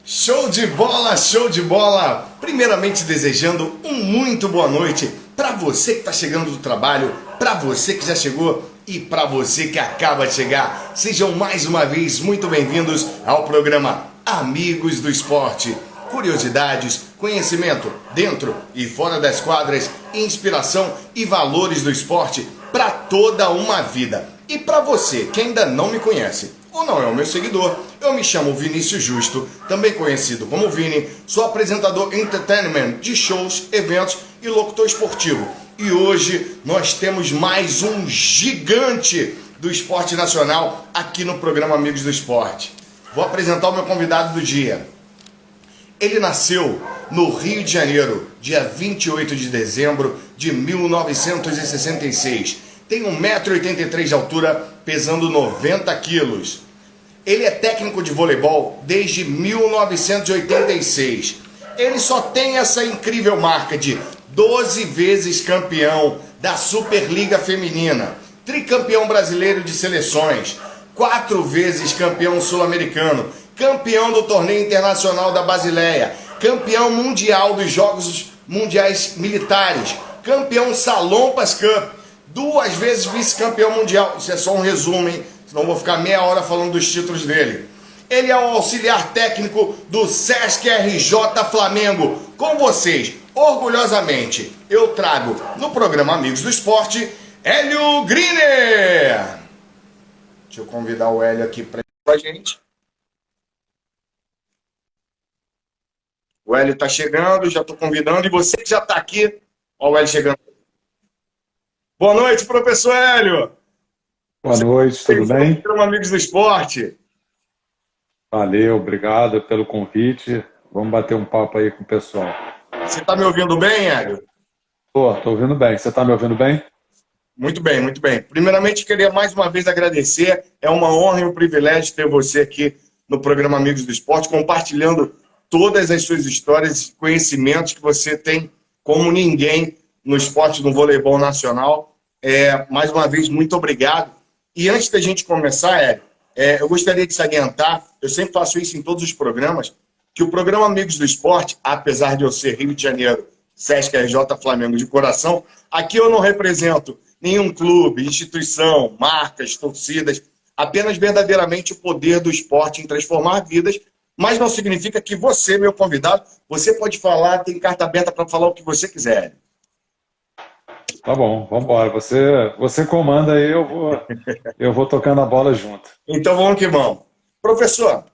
Show de bola, show de bola! Primeiramente desejando muito boa noite para você que está chegando do trabalho, para você que já chegou e para você que acaba de chegar. Sejam mais uma vez muito bem-vindos ao programa Amigos do Esporte. Curiosidades, conhecimento dentro e fora das quadras, inspiração e valores do esporte para toda uma vida. E para você que ainda não me conhece ou não é o meu seguidor, eu me chamo Vinícius Justo, também conhecido como Vini, sou apresentador entertainment de shows, eventos e locutor esportivo. E hoje nós temos mais um gigante do esporte nacional aqui no programa Amigos do Esporte. Vou apresentar o meu convidado do dia. Ele nasceu no Rio de Janeiro, dia 28 de dezembro de 1966. Tem 1,83 m de altura, pesando 90 quilos. Ele é técnico de voleibol desde 1986. Ele só tem essa incrível marca de 12 vezes campeão da Superliga Feminina, tricampeão brasileiro de seleções, 4 vezes campeão sul-americano, campeão do torneio internacional da Basileia, campeão mundial dos Jogos Mundiais Militares, campeão Salompas Cup, 2 vezes vice-campeão mundial. Isso é só um resumo, hein? Senão vou ficar meia hora falando dos títulos dele. Ele é o auxiliar técnico do Sesc RJ Flamengo. Com vocês, orgulhosamente, eu trago no programa Amigos do Esporte, Hélio Griner. Deixa eu convidar o Hélio aqui para a gente. O Hélio está chegando, já estou convidando. E você que já está aqui, olha o Hélio chegando. Boa noite, professor Hélio. Boa noite, tudo bem? Amigos do Esporte. Valeu, obrigado pelo convite. Vamos bater um papo aí com o pessoal. Você está me ouvindo bem, Hélio? Tô ouvindo bem. Você está me ouvindo bem? Muito bem, muito bem. Primeiramente, queria mais uma vez agradecer. É uma honra e um privilégio ter você aqui no programa Amigos do Esporte, compartilhando todas as suas histórias e conhecimentos que você tem como ninguém no esporte, no voleibol nacional. Mais uma vez, muito obrigado. E antes da gente começar, Hélio, eu gostaria de salientar, eu sempre faço isso em todos os programas, que o programa Amigos do Esporte, apesar de eu ser Rio de Janeiro, Sesc RJ Flamengo de coração, aqui eu não represento nenhum clube, instituição, marcas, torcidas, apenas verdadeiramente o poder do esporte em transformar vidas, mas não significa que você, meu convidado, você pode falar, tem carta aberta para falar o que você quiser, Hélio. Tá bom, vamos embora. Você comanda aí, eu vou tocando a bola junto. Então vamos que vamos. Professor,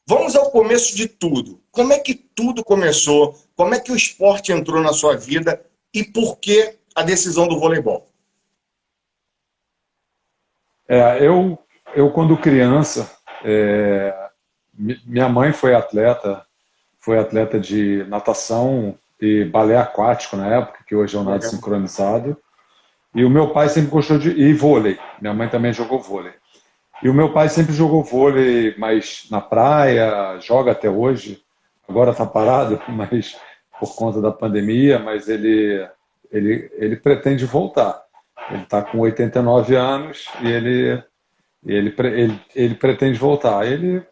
vamos ao começo de tudo. Como é que tudo começou? Como é que o esporte entrou na sua vida? E por que a decisão do voleibol? Eu quando criança, minha mãe foi atleta de natação e balé aquático na época, que hoje é o nado sincronizado. E o meu pai sempre gostou de vôlei. Minha mãe também jogou vôlei. E o meu pai sempre jogou vôlei, mas na praia, joga até hoje. Agora está parado, mas por conta da pandemia, mas ele pretende voltar. Ele está com 89 anos e ele pretende voltar. Ele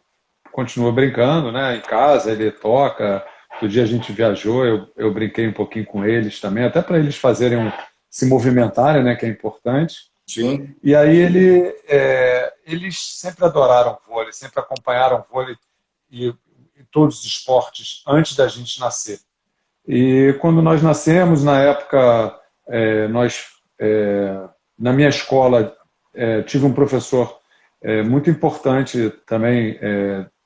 continua brincando, né? Em casa, ele toca. Outro dia a gente viajou, eu brinquei um pouquinho com eles também, até para eles fazerem se movimentarem, né? Que é importante. Sim. E aí eles sempre adoraram vôlei, sempre acompanharam vôlei e todos os esportes antes da gente nascer. E quando nós nascemos, na época, na minha escola, tive um professor muito importante também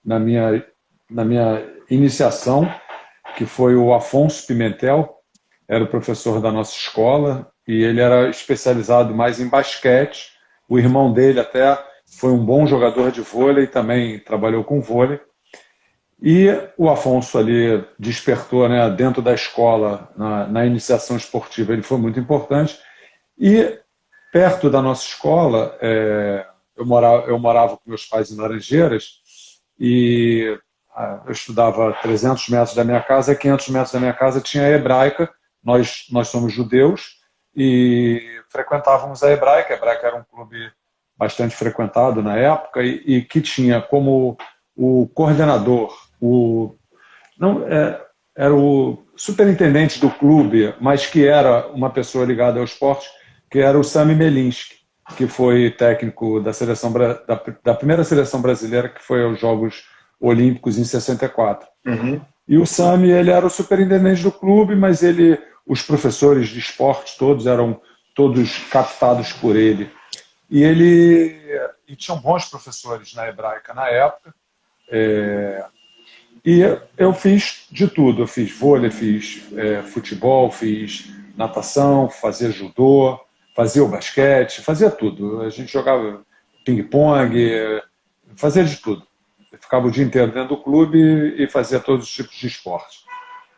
na minha iniciação, que foi o Afonso Pimentel, era o professor da nossa escola, e ele era especializado mais em basquete. O irmão dele até foi um bom jogador de vôlei, também trabalhou com vôlei. E o Afonso ali despertou, né, dentro da escola, na iniciação esportiva, ele foi muito importante. E perto da nossa escola, eu morava com meus pais em Laranjeiras, e eu estudava a 300 metros da minha casa, 500 metros da minha casa tinha a Hebraica. Nós somos judeus e frequentávamos a Hebraica. A Hebraica era um clube bastante frequentado na época e que tinha como o coordenador, o não era o superintendente do clube, mas que era uma pessoa ligada ao esporte, que era o Sami Melinski, que foi técnico da seleção da primeira seleção brasileira que foi aos Jogos Olímpicos em 64. Uhum. E o Sami, ele era o superintendente do clube, mas os professores de esporte todos eram todos captados por ele. E tinham bons professores na Hebraica na época. E eu fiz de tudo. Eu fiz vôlei, fiz futebol, fiz natação, fazia judô, fazia o basquete, fazia tudo. A gente jogava ping-pong, fazia de tudo. Eu ficava o dia inteiro dentro do clube e fazia todos os tipos de esporte.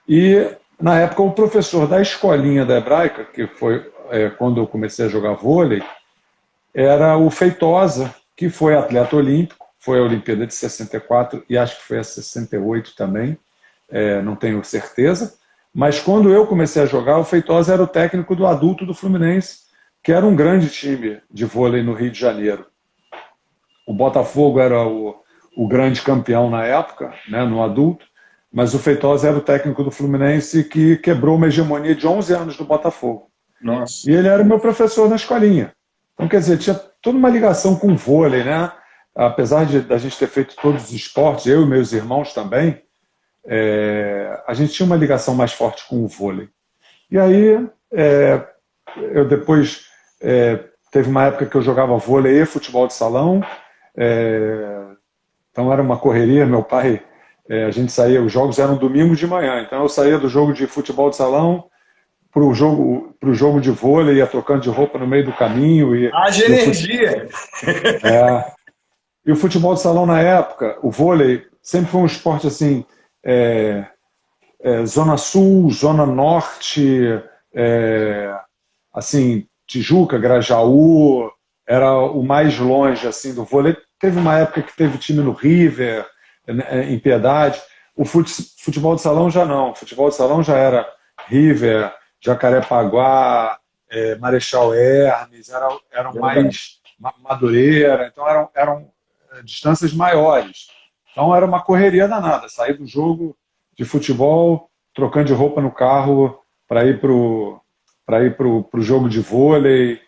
E, na época, o professor da escolinha da Hebraica, que foi quando eu comecei a jogar vôlei, era o Feitosa, que foi atleta olímpico, foi a Olimpíada de 64 e acho que foi a 68 também, não tenho certeza. Mas quando eu comecei a jogar, o Feitosa era o técnico do adulto do Fluminense, que era um grande time de vôlei no Rio de Janeiro. O Botafogo era o grande campeão na época, né, no adulto, mas o Feitosa era o técnico do Fluminense que quebrou uma hegemonia de 11 anos do Botafogo. Nossa. E ele era o meu professor na escolinha. Então, quer dizer, tinha toda uma ligação com o vôlei, né? Apesar da gente ter feito todos os esportes, eu e meus irmãos também, a gente tinha uma ligação mais forte com o vôlei. E aí, eu depois, teve uma época que eu jogava vôlei e futebol de salão, então era uma correria. Meu pai, a gente saía, os jogos eram domingo de manhã, então eu saía do jogo de futebol de salão para o jogo de vôlei, ia trocando de roupa no meio do caminho. Haja energia! E o futebol de salão na época, o vôlei, sempre foi um esporte assim, Zona Sul, Zona Norte, assim, Tijuca, Grajaú, era o mais longe assim, do vôlei. Teve uma época que teve time no River, em Piedade. O futebol de salão já não. O futebol de salão já era River, Jacarepaguá, Marechal Hermes, eram mais Madureira, então eram distâncias maiores. Então era uma correria danada, sair do jogo de futebol, trocando de roupa no carro para ir pro jogo de vôlei.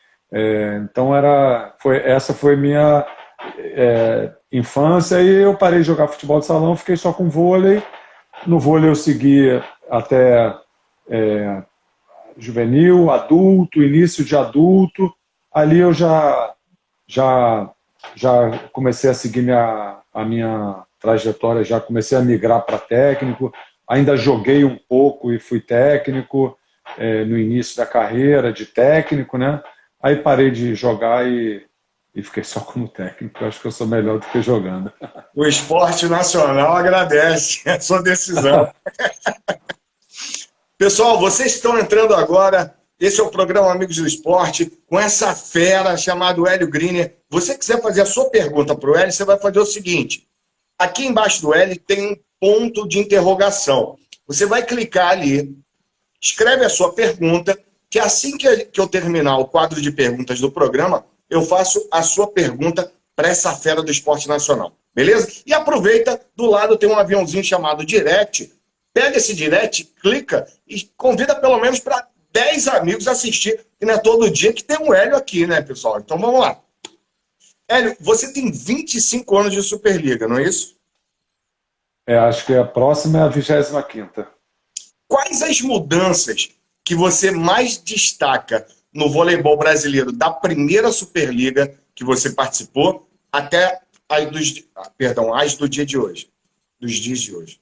Então essa foi minha infância, e eu parei de jogar futebol de salão, fiquei só com vôlei. No vôlei eu segui até juvenil, adulto, início de adulto. Ali eu já comecei a seguir a minha trajetória, já comecei a migrar para técnico. Ainda joguei um pouco e fui técnico no início da carreira de técnico, né? Aí parei de jogar e fiquei só como técnico. Eu acho que eu sou melhor do que jogando. O esporte nacional agradece a sua decisão. Pessoal, vocês estão entrando agora. Esse é o programa Amigos do Esporte, com essa fera chamada Hélio Griner. Você quiser fazer a sua pergunta para o Hélio, você vai fazer o seguinte. Aqui embaixo do Hélio tem um ponto de interrogação. Você vai clicar ali, escreve a sua pergunta, que assim que eu terminar o quadro de perguntas do programa, eu faço a sua pergunta para essa fera do esporte nacional. Beleza? E aproveita, do lado tem um aviãozinho chamado Direct. Pega esse Direct, clica e convida pelo menos para 10 amigos assistir. E não é todo dia que tem um Hélio aqui, né, pessoal? Então vamos lá. Hélio, você tem 25 anos de Superliga, não é isso? Acho que a próxima é a 25ª. Quais as mudanças que você mais destaca no voleibol brasileiro da primeira Superliga que você participou até as do dia de hoje, dos dias de hoje?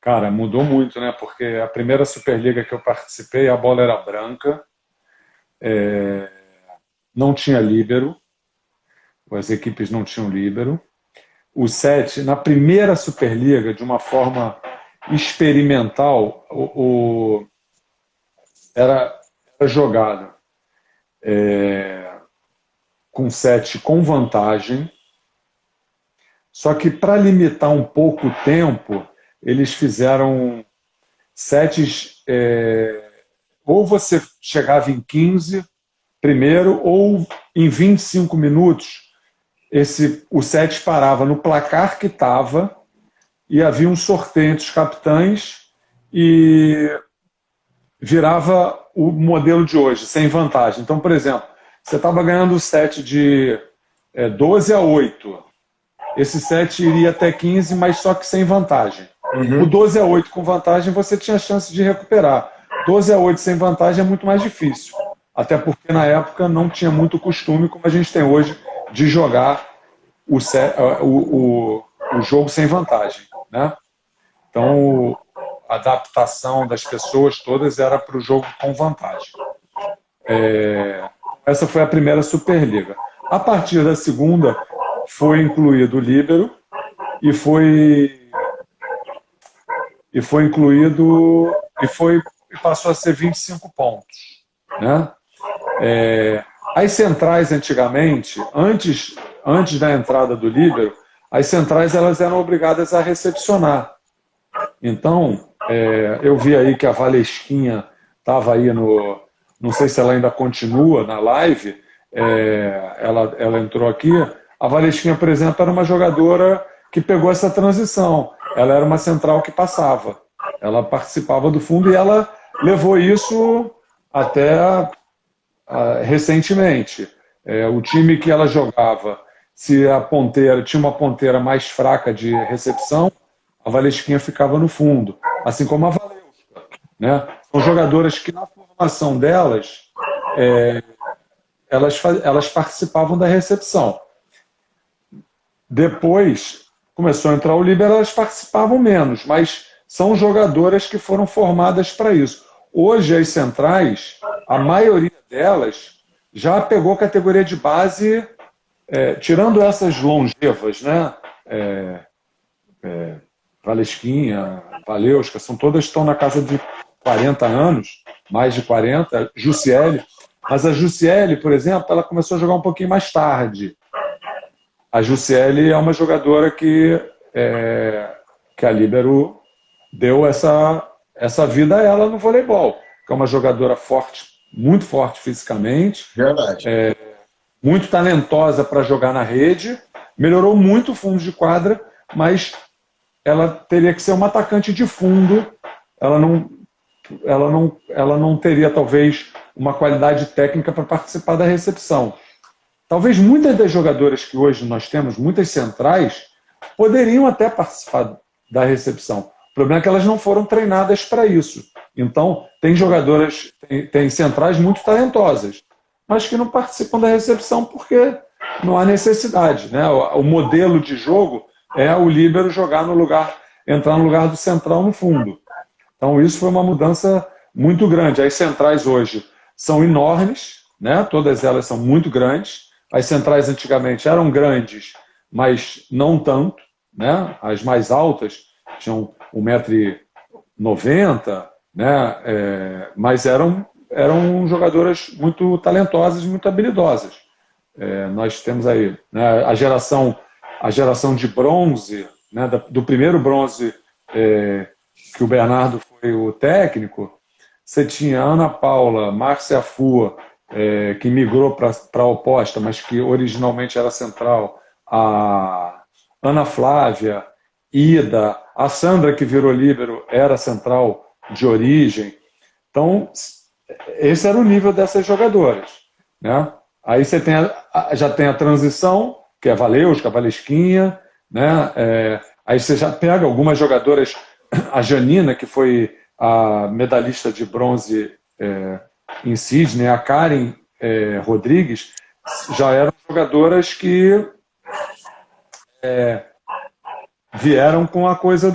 Cara, mudou muito, né? Porque a primeira Superliga que eu participei, a bola era branca, não tinha líbero, as equipes não tinham líbero. O set, na primeira Superliga, de uma forma experimental, era jogado com set com vantagem, só que para limitar um pouco o tempo, eles fizeram sets, ou você chegava em 15 primeiro, ou em 25 minutos, o set parava no placar que estava e havia um sorteio entre os capitães e virava o modelo de hoje, sem vantagem. Então, por exemplo, você estava ganhando o set de 12-8. Esse set iria até 15, mas só que sem vantagem. O 12-8 com vantagem você tinha chance de recuperar. 12-8 sem vantagem é muito mais difícil. Até porque na época não tinha muito costume, como a gente tem hoje, de jogar o jogo sem vantagem, né? Então, a adaptação das pessoas todas era para o jogo com vantagem. Essa foi a primeira Superliga. A partir da segunda, foi incluído o líbero e passou a ser 25 pontos, né? As centrais antigamente, antes da entrada do líbero, as centrais elas eram obrigadas a recepcionar. Então, eu vi aí que a Valesquinha estava aí não sei se ela ainda continua na live, ela entrou aqui. A Valesquinha, por exemplo, era uma jogadora que pegou essa transição. Ela era uma central que passava. Ela participava do fundo e ela levou isso até recentemente. O time que ela jogava, se a ponteira tinha uma ponteira mais fraca de recepção, a Valesquinha ficava no fundo. Assim como a Valeuska, né? São jogadoras que na formação delas, elas participavam da recepção. Depois começou a entrar o líbero, elas participavam menos, mas são jogadoras que foram formadas para isso. Hoje as centrais, a maioria delas já pegou categoria de base, tirando essas longevas, né? Valesquinha, Valeuska, todas estão na casa de 40 anos, mais de 40, Jussiele. Mas a Jussiele, por exemplo, ela começou a jogar um pouquinho mais tarde. A Jussiele é uma jogadora que a líbero deu essa vida a ela no voleibol, que é uma jogadora forte, muito forte fisicamente, Verdade. muito talentosa para jogar na rede, melhorou muito o fundo de quadra, mas ela teria que ser uma atacante de fundo, ela não teria talvez uma qualidade técnica para participar da recepção. Talvez muitas das jogadoras que hoje nós temos, muitas centrais, poderiam até participar da recepção. O problema é que elas não foram treinadas para isso. Então, tem jogadoras, tem centrais muito talentosas, mas que não participam da recepção porque não há necessidade, né? O modelo de jogo é o líbero entrar no lugar do central no fundo. Então, isso foi uma mudança muito grande. As centrais hoje são enormes, né? Todas elas são muito grandes. As centrais antigamente eram grandes, mas não tanto, né? As mais altas tinham 1,90 m, né? Mas eram jogadoras muito talentosas, muito habilidosas. Nós temos aí, né, a geração de bronze, né, do primeiro bronze que o Bernardo foi o técnico. Você tinha Ana Paula, Márcia Fua, que migrou para a oposta, mas que originalmente era central, a Ana Flávia, Ida, a Sandra, que virou líbero, era central de origem. Então, esse era o nível dessas jogadoras, né? Aí você já tem a transição, que é a Valeuska, a Valesquinha, né? Aí você já pega algumas jogadoras, a Janina, que foi a medalhista de bronze em Sydney, a Karen Rodrigues, já eram jogadoras que vieram com a coisa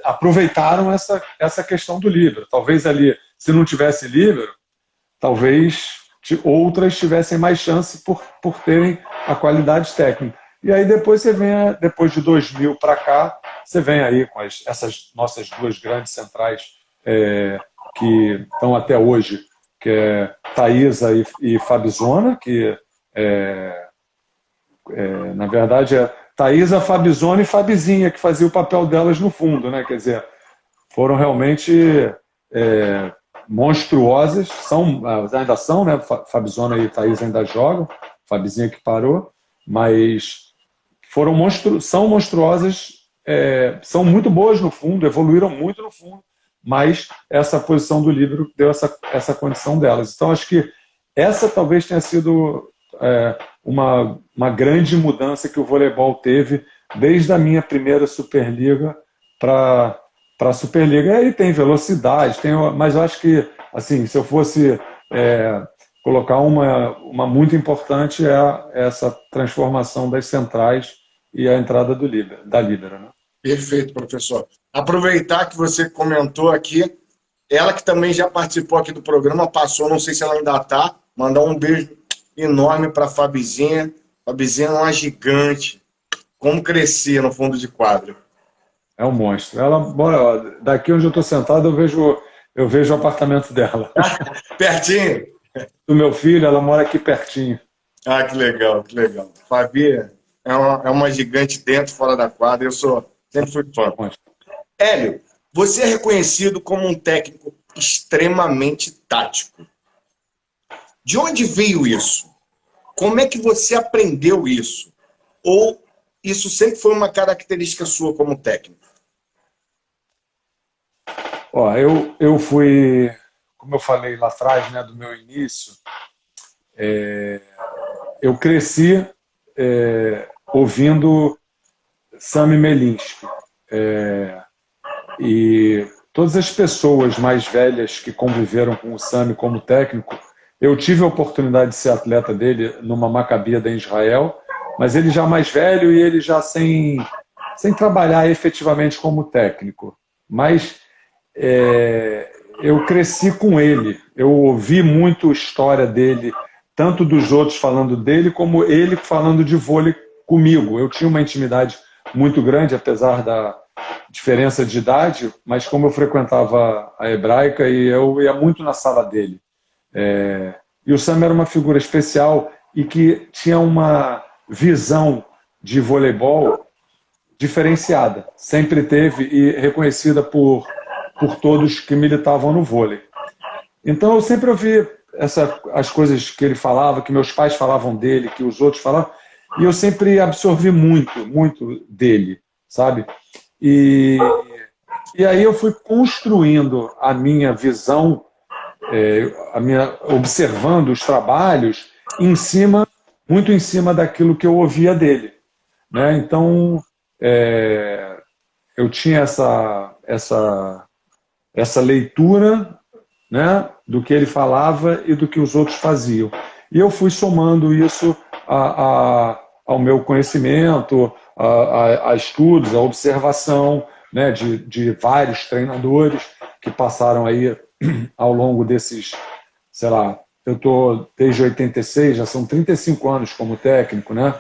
aproveitaram essa questão do líbero. Talvez ali, se não tivesse líbero, talvez outras tivessem mais chance por terem a qualidade técnica. E aí depois depois de 2000 para cá, você vem aí com essas nossas duas grandes centrais que estão até hoje, que é Thaisa e Fabizona, que na verdade é Thaisa, Fabizona e Fabizinha, que fazia o papel delas no fundo, né? Quer dizer, foram realmente monstruosas, ainda são, né? Fabizona e Thaisa ainda jogam, Fabizinha que parou, mas são monstruosas são muito boas no fundo, evoluíram muito no fundo, mas essa posição do líbero deu essa condição delas. Então, acho que essa talvez tenha sido uma grande mudança que o voleibol teve desde a minha primeira Superliga para a Superliga. E aí tem velocidade, mas eu acho que, assim, se eu fosse colocar uma muito importante, essa transformação das centrais e a entrada da líbero, né? Perfeito, professor. Aproveitar que você comentou aqui, ela que também já participou aqui do programa, passou, não sei se ela ainda está, mandar um beijo enorme para a Fabizinha. Fabizinha é uma gigante. Como crescia no fundo de quadra. É um monstro. Ela mora, daqui onde eu estou sentado, eu vejo o apartamento dela. Pertinho? Do meu filho, ela mora aqui pertinho. Ah, que legal, que legal. Fabi é uma gigante dentro e fora da quadra. Eu sempre fui fã. Hélio, você é reconhecido como um técnico extremamente tático. De onde veio isso? Como é que você aprendeu isso? Ou isso sempre foi uma característica sua como técnico? Ó, eu fui, como eu falei lá atrás, né, do meu início, eu cresci ouvindo Sami Melinsky. E todas as pessoas mais velhas que conviveram com o Sami como técnico, eu tive a oportunidade de ser atleta dele numa Maccabi em Israel, mas ele já mais velho e ele já sem trabalhar efetivamente como técnico. Mas eu cresci com ele, eu ouvi muito a história dele, tanto dos outros falando dele, como ele falando de vôlei comigo. Eu tinha uma intimidade muito grande, apesar da diferença de idade, mas como eu frequentava a hebraica e eu ia muito na sala dele. E o Sam era uma figura especial e que tinha uma visão de voleibol diferenciada. Sempre teve e reconhecida por todos que militavam no vôlei. Então eu sempre ouvi as coisas que ele falava, que meus pais falavam dele, que os outros falavam, e eu sempre absorvi muito, muito dele, sabe? E aí eu fui construindo a minha visão, observando os trabalhos, muito em cima daquilo que eu ouvia dele, né? Então, eu tinha essa leitura, né, do que ele falava e do que os outros faziam. E eu fui somando isso ao meu conhecimento, a estudos, a observação, né, de vários treinadores que passaram aí ao longo desses, sei lá, eu estou desde 86, já são 35 anos como técnico, né?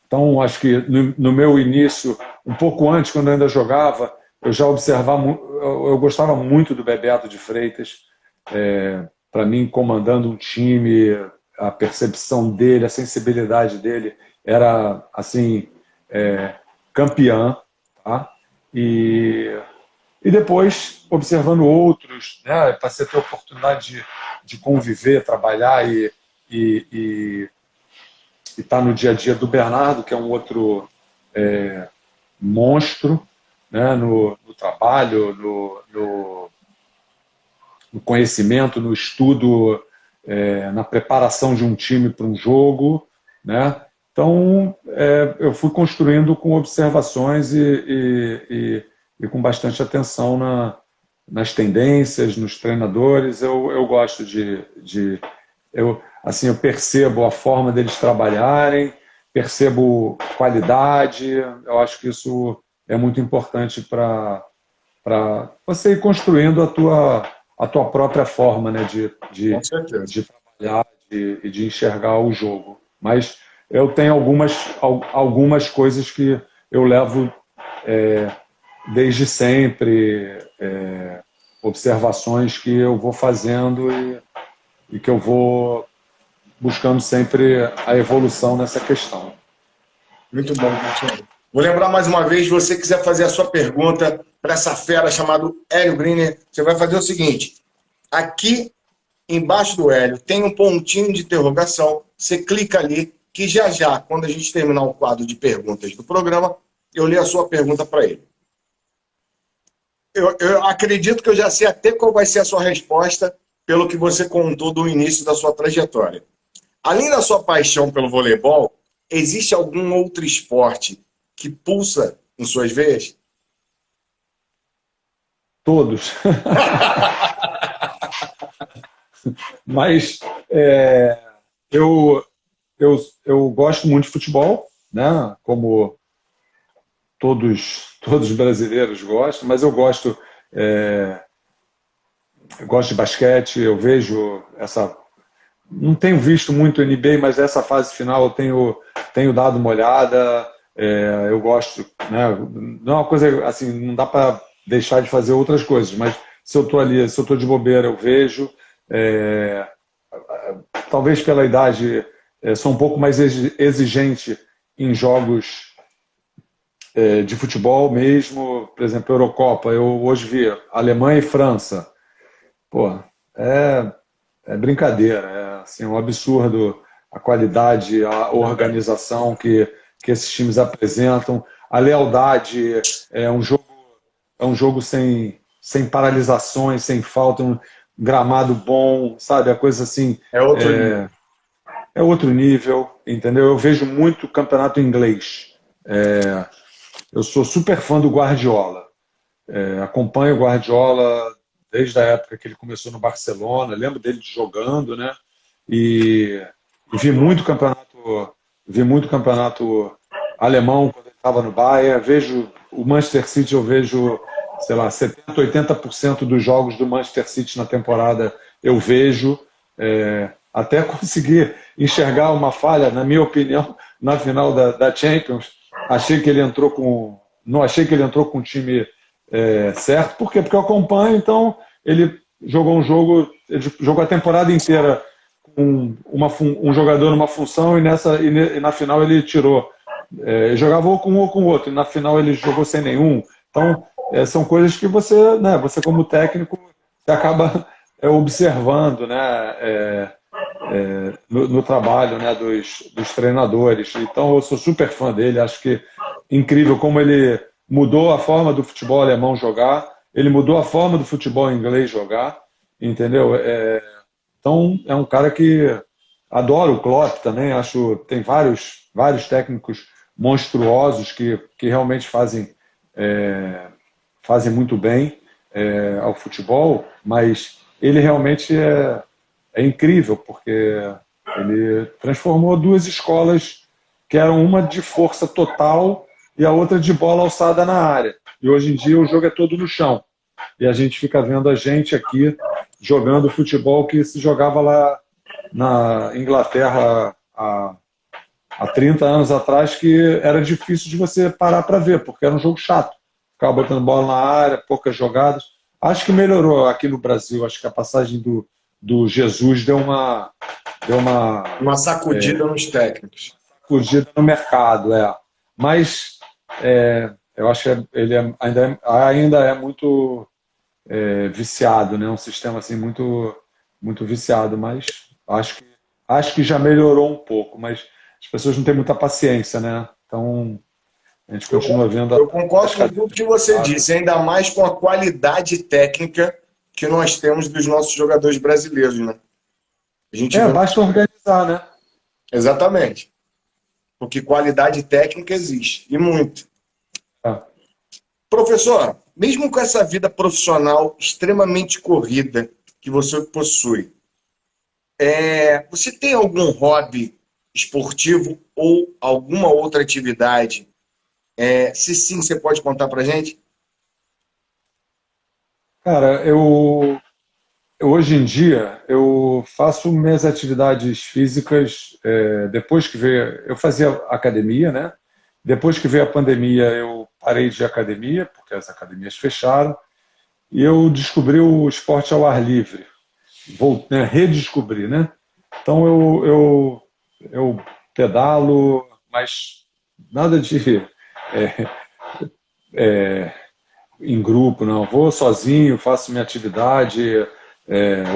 Então, acho que no meu início, um pouco antes, quando eu ainda jogava, eu já observava, eu gostava muito do Bebeto de Freitas, para mim, comandando um time, a percepção dele, a sensibilidade dele era, assim, campeã, tá? E depois, observando outros, né, passei a ter a oportunidade de conviver, trabalhar e estar no dia a dia do Bernardo, que é um outro monstro, né, no trabalho, no conhecimento, no estudo, na preparação de um time para um jogo, né? Então, eu fui construindo com observações e com bastante atenção nas tendências, nos treinadores. Eu gosto eu percebo a forma deles trabalharem, percebo qualidade. Eu acho que isso é muito importante para você ir construindo a tua própria forma, né, de trabalhar e de enxergar o jogo. Mas eu tenho algumas coisas que eu levo desde sempre, observações que eu vou fazendo e que eu vou buscando sempre a evolução nessa questão. Muito bom, professor. Vou lembrar mais uma vez, se você quiser fazer a sua pergunta para essa fera chamada Hélio Griner, você vai fazer o seguinte: aqui embaixo do Hélio tem um pontinho de interrogação, você clica ali, que já já, quando a gente terminar o quadro de perguntas do programa, eu leio a sua pergunta para ele. Eu acredito que eu já sei até qual vai ser a sua resposta pelo que você contou do início da sua trajetória. Além da sua paixão pelo voleibol, existe algum outro esporte que pulsa em suas veias? Todos. Mas eu, eu gosto muito de futebol, né? Como todos brasileiros gostam, mas eu gosto de basquete, eu vejo essa. Não tenho visto muito NBA, mas essa fase final eu tenho dado uma olhada. Eu gosto, né? Não é uma coisa assim, não dá para deixar de fazer outras coisas, mas se eu estou ali, se eu estou de bobeira, eu vejo. Talvez pela idade, sou um pouco mais exigente em jogos de futebol mesmo. Por exemplo, Eurocopa, eu hoje vi Alemanha e França. Pô, é brincadeira, é assim, um absurdo a qualidade, a organização que esses times apresentam, a lealdade, é um jogo sem paralisações, sem falta, um gramado bom, sabe? A coisa assim É outro nível. é outro nível, entendeu? Eu vejo muito campeonato inglês. Eu sou super fã do Guardiola. Acompanho o Guardiola desde a época que ele começou no Barcelona, lembro dele jogando, né? E vi muito campeonato alemão quando ele estava no Bayern. Vejo o Manchester City, eu vejo, sei lá, 70, 80% dos jogos do Manchester City na temporada eu vejo. Até conseguir enxergar uma falha, na minha opinião, na final da Champions. Não achei que ele entrou com o time certo. Por quê? Porque eu acompanho, então ele ele jogou a temporada inteira com um jogador numa função e na final ele tirou. Jogava ou com um ou com o outro, e na final ele jogou sem nenhum. Então, são coisas que você como técnico, você acaba observando, né, no trabalho, né, dos treinadores. Então, eu sou super fã dele, acho que incrível como ele mudou a forma do futebol alemão jogar, ele mudou a forma do futebol inglês jogar, entendeu? Então, é um cara que adoro. O Klopp também, acho, tem vários técnicos monstruosos que realmente fazem muito bem ao futebol, mas ele realmente é incrível, porque ele transformou duas escolas que eram uma de força total e a outra de bola alçada na área. E hoje em dia o jogo é todo no chão. E a gente fica vendo a gente aqui jogando futebol que se jogava lá na Inglaterra há 30 anos atrás, que era difícil de você parar para ver, porque era um jogo chato. Ficava botando bola na área, poucas jogadas. Acho que melhorou aqui no Brasil. Acho que a passagem do Jesus deu uma sacudida nos técnicos. sacudida no mercado, Mas eu acho que ele ainda é muito viciado, né? Um sistema assim muito viciado, mas acho que já melhorou um pouco, mas as pessoas não têm muita paciência, né? Então a gente continua vendo. Eu concordo com tudo que você disse, ainda mais com a qualidade técnica que nós temos dos nossos jogadores brasileiros, né? Basta organizar, né? Exatamente. Porque qualidade técnica existe, e muito. Professor, mesmo com essa vida profissional extremamente corrida que você possui, você tem algum hobby esportivo ou alguma outra atividade? Se sim, você pode contar pra gente? Cara, hoje em dia eu faço minhas atividades físicas depois que veio. Eu fazia academia, né? Depois que veio a pandemia, eu parei de academia, porque as academias fecharam, e eu descobri o esporte ao ar livre. Redescobri, né? Então eu pedalo, mas nada de em grupo, não. Vou sozinho, faço minha atividade.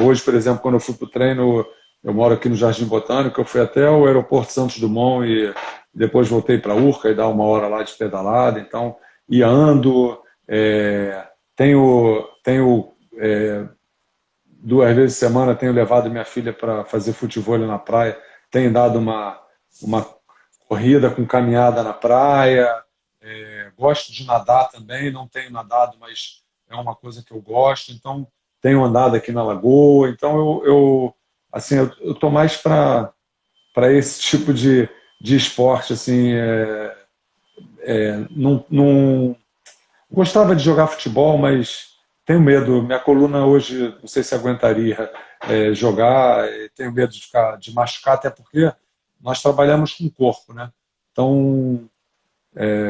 Hoje, por exemplo, quando eu fui para o treino, Eu moro aqui no Jardim Botânico, eu fui até o aeroporto Santos Dumont e depois voltei para Urca e dar uma hora lá de pedalada, então, e ando, tenho 2 vezes por semana tenho levado minha filha para fazer futevôlei na praia, tenho dado uma corrida com caminhada na praia, gosto de nadar também, não tenho nadado, mas é uma coisa que eu gosto, então tenho andado aqui na lagoa, então assim, eu tô mais para esse tipo de esporte, assim, não gostava de jogar futebol, mas tenho medo. Minha coluna hoje, não sei se aguentaria jogar. Tenho medo de machucar, até porque nós trabalhamos com o corpo, né? Então,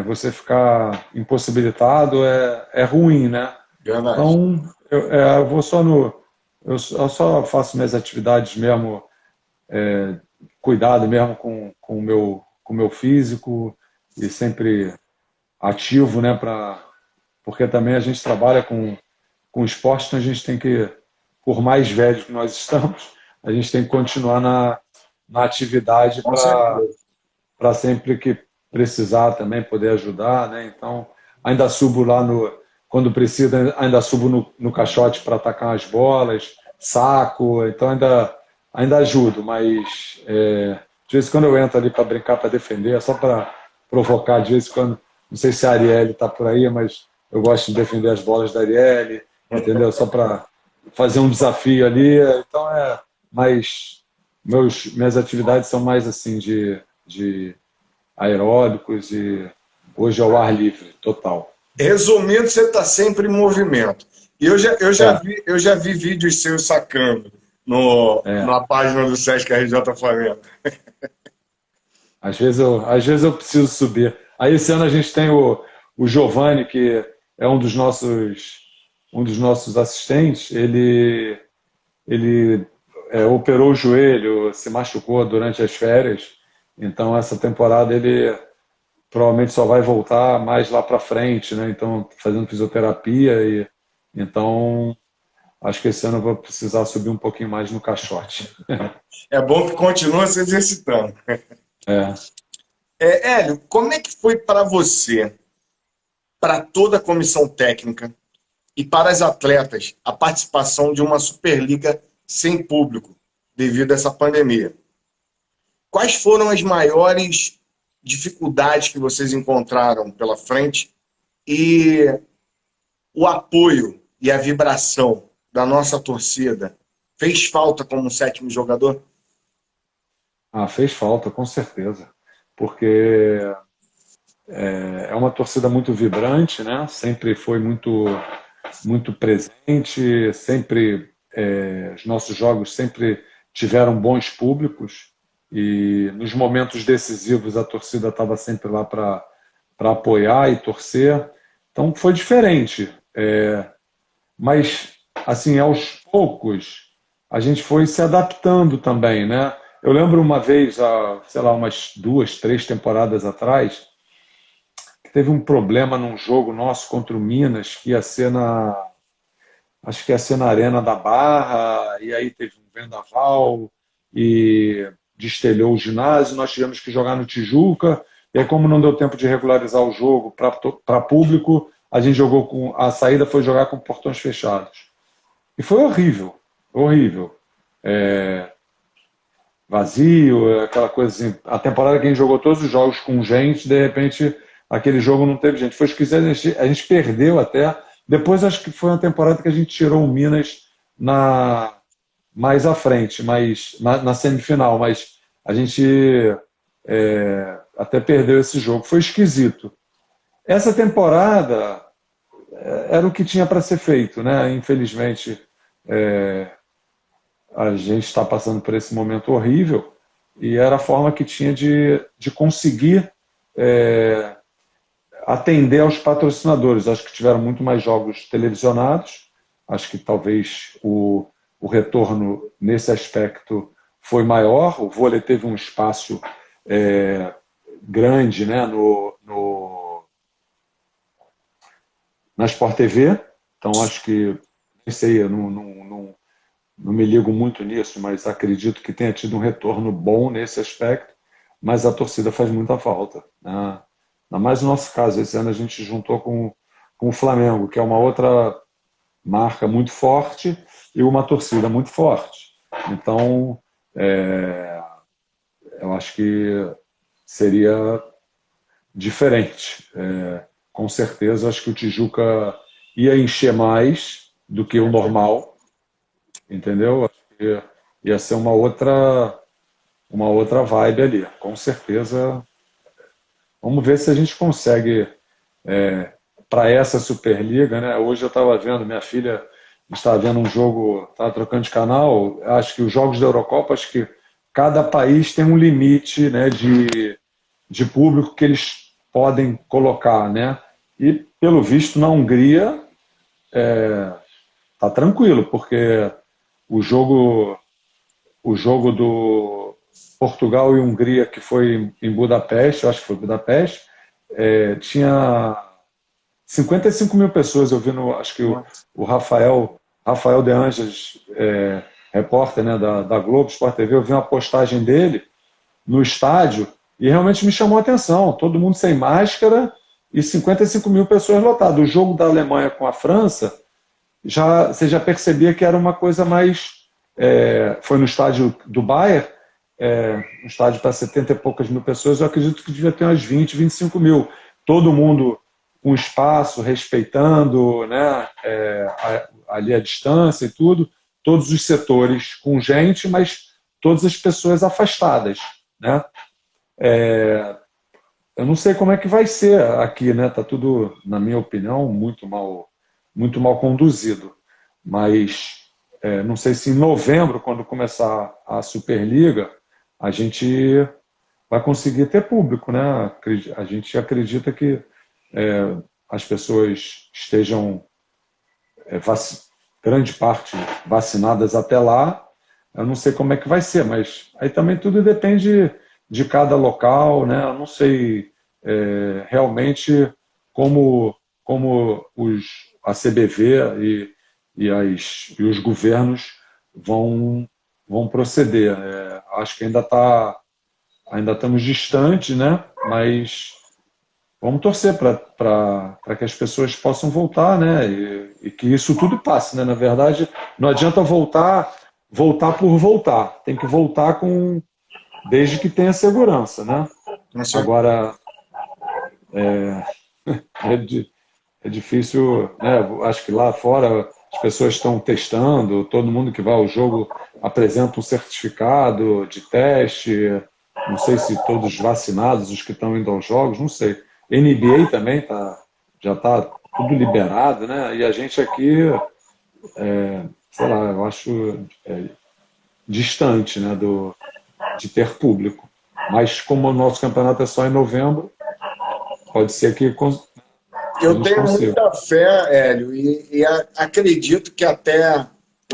você ficar impossibilitado é ruim, né? Verdade. Então, eu vou só no. Eu só faço minhas atividades mesmo, cuidado mesmo com o meu físico e sempre ativo, né? Porque também a gente trabalha com esporte, então a gente tem que, por mais velhos que nós estamos, a gente tem que continuar na atividade Com certeza. para sempre que precisar também poder ajudar, né? Então, ainda subo lá quando precisa, ainda subo no caixote para atacar as bolas, saco, então ainda ajudo, mas de vez em quando eu entro ali para brincar, para defender, só para provocar de vez em quando. Não sei se a Arielle está por aí, mas eu gosto de defender as bolas da Arielle, entendeu? Só para fazer um desafio ali. Então mais minhas atividades são mais assim de aeróbicos e hoje ao ar livre, total. Resumindo, você está sempre em movimento. E É, eu já vi vídeos seus sacando no, é. na página do Sesc RJ Flamengo. Às vezes eu preciso subir. Aí esse ano a gente tem o Giovanni, que é um dos nossos assistentes. Ele operou o joelho, se machucou durante as férias. Então essa temporada ele provavelmente só vai voltar mais lá para frente, né? Então fazendo fisioterapia e então acho que esse ano eu vou precisar subir um pouquinho mais no caixote. É bom que continua se exercitando. É. Hélio, como é que foi para você, para toda a comissão técnica e para as atletas, a participação de uma Superliga sem público devido a essa pandemia? Quais foram as maiores dificuldades que vocês encontraram pela frente e o apoio e a vibração da nossa torcida fez falta como sétimo jogador? Ah, fez falta, com certeza, porque é uma torcida muito vibrante, né? Sempre foi muito, muito presente, sempre os nossos jogos sempre tiveram bons públicos e nos momentos decisivos a torcida estava sempre lá para apoiar e torcer. Então foi diferente, mas assim aos poucos a gente foi se adaptando também, né? Eu lembro uma vez, sei lá, umas 2, 3 temporadas atrás, que teve um problema num jogo nosso contra o Minas, que ia ser acho que ia ser na Arena da Barra, e aí teve um vendaval e destelhou o ginásio, nós tivemos que jogar no Tijuca, e aí como não deu tempo de regularizar o jogo para público, a gente jogou a saída foi jogar com portões fechados. E foi horrível, horrível. Vazio, aquela coisa assim. A temporada que a gente jogou todos os jogos com gente, de repente aquele jogo não teve gente. Foi esquisito, a gente perdeu até. Depois acho que foi uma temporada que a gente tirou o Minas mais à frente, na semifinal, mas a gente até perdeu esse jogo. Foi esquisito. Essa temporada era o que tinha para ser feito, né? Infelizmente, a gente está passando por esse momento horrível e era a forma que tinha de conseguir atender aos patrocinadores. Acho que tiveram muito mais jogos televisionados, acho que talvez o retorno nesse aspecto foi maior, o vôlei teve um espaço grande, né, na Sport TV, então acho que, não sei, eu não me ligo muito nisso, mas acredito que tenha tido um retorno bom nesse aspecto, mas a torcida faz muita falta, né? Ainda mais no nosso caso, esse ano a gente juntou com o Flamengo, que é uma outra marca muito forte e uma torcida muito forte. Então, eu acho que seria diferente. Com certeza, acho que o Tijuca ia encher mais do que o normal, entendeu? Acho que ia ser uma outra vibe ali. Com certeza, vamos ver se a gente consegue para essa Superliga, né? Hoje eu estava vendo, minha filha estava vendo um jogo, estava trocando de canal. Acho que os jogos da Eurocopa, acho que cada país tem um limite, né, de público que eles podem colocar, né? E pelo visto na Hungria tá tranquilo, porque o jogo do Portugal e Hungria que foi em Budapeste, eu acho que foi Budapeste, tinha 55 mil pessoas. Eu vi acho que Nossa. o Rafael De Angelis, repórter, né, da Globo Sport TV, eu vi uma postagem dele no estádio e realmente me chamou a atenção. Todo mundo sem máscara e 55 mil pessoas lotadas. O jogo da Alemanha com a França, você já percebia que era uma coisa mais... foi no estádio do Bayern, um estádio para 70 e poucas mil pessoas, eu acredito que devia ter umas 20, 25 mil. Todo mundo com espaço, respeitando, né, ali a distância e tudo, todos os setores com gente, mas todas as pessoas afastadas, né? Eu não sei como é que vai ser aqui, né? Tá tudo, na minha opinião, muito mal conduzido. Mas não sei se em novembro, quando começar a Superliga, a gente vai conseguir ter público, né? A gente acredita que as pessoas estejam, grande parte, vacinadas até lá. Eu não sei como é que vai ser, mas aí também tudo depende de cada local, né? Eu não sei realmente como a CBV e os governos vão proceder. Acho que ainda estamos distantes, né? Mas vamos torcer para que as pessoas possam voltar, né? E que isso tudo passe, né? Na verdade, não adianta voltar por voltar. Tem que voltar desde que tenha segurança, né? Não sei. Agora, é difícil, né? Acho que lá fora as pessoas estão testando, todo mundo que vai ao jogo apresenta um certificado de teste. Não sei se todos vacinados, os que estão indo aos jogos, não sei. NBA também já está tudo liberado, né? E a gente aqui, sei lá, eu acho distante, né, de ter público. Mas como o nosso campeonato é só em novembro, pode ser que a Eu gente tenho consiga. muita fé, Hélio, e acredito que até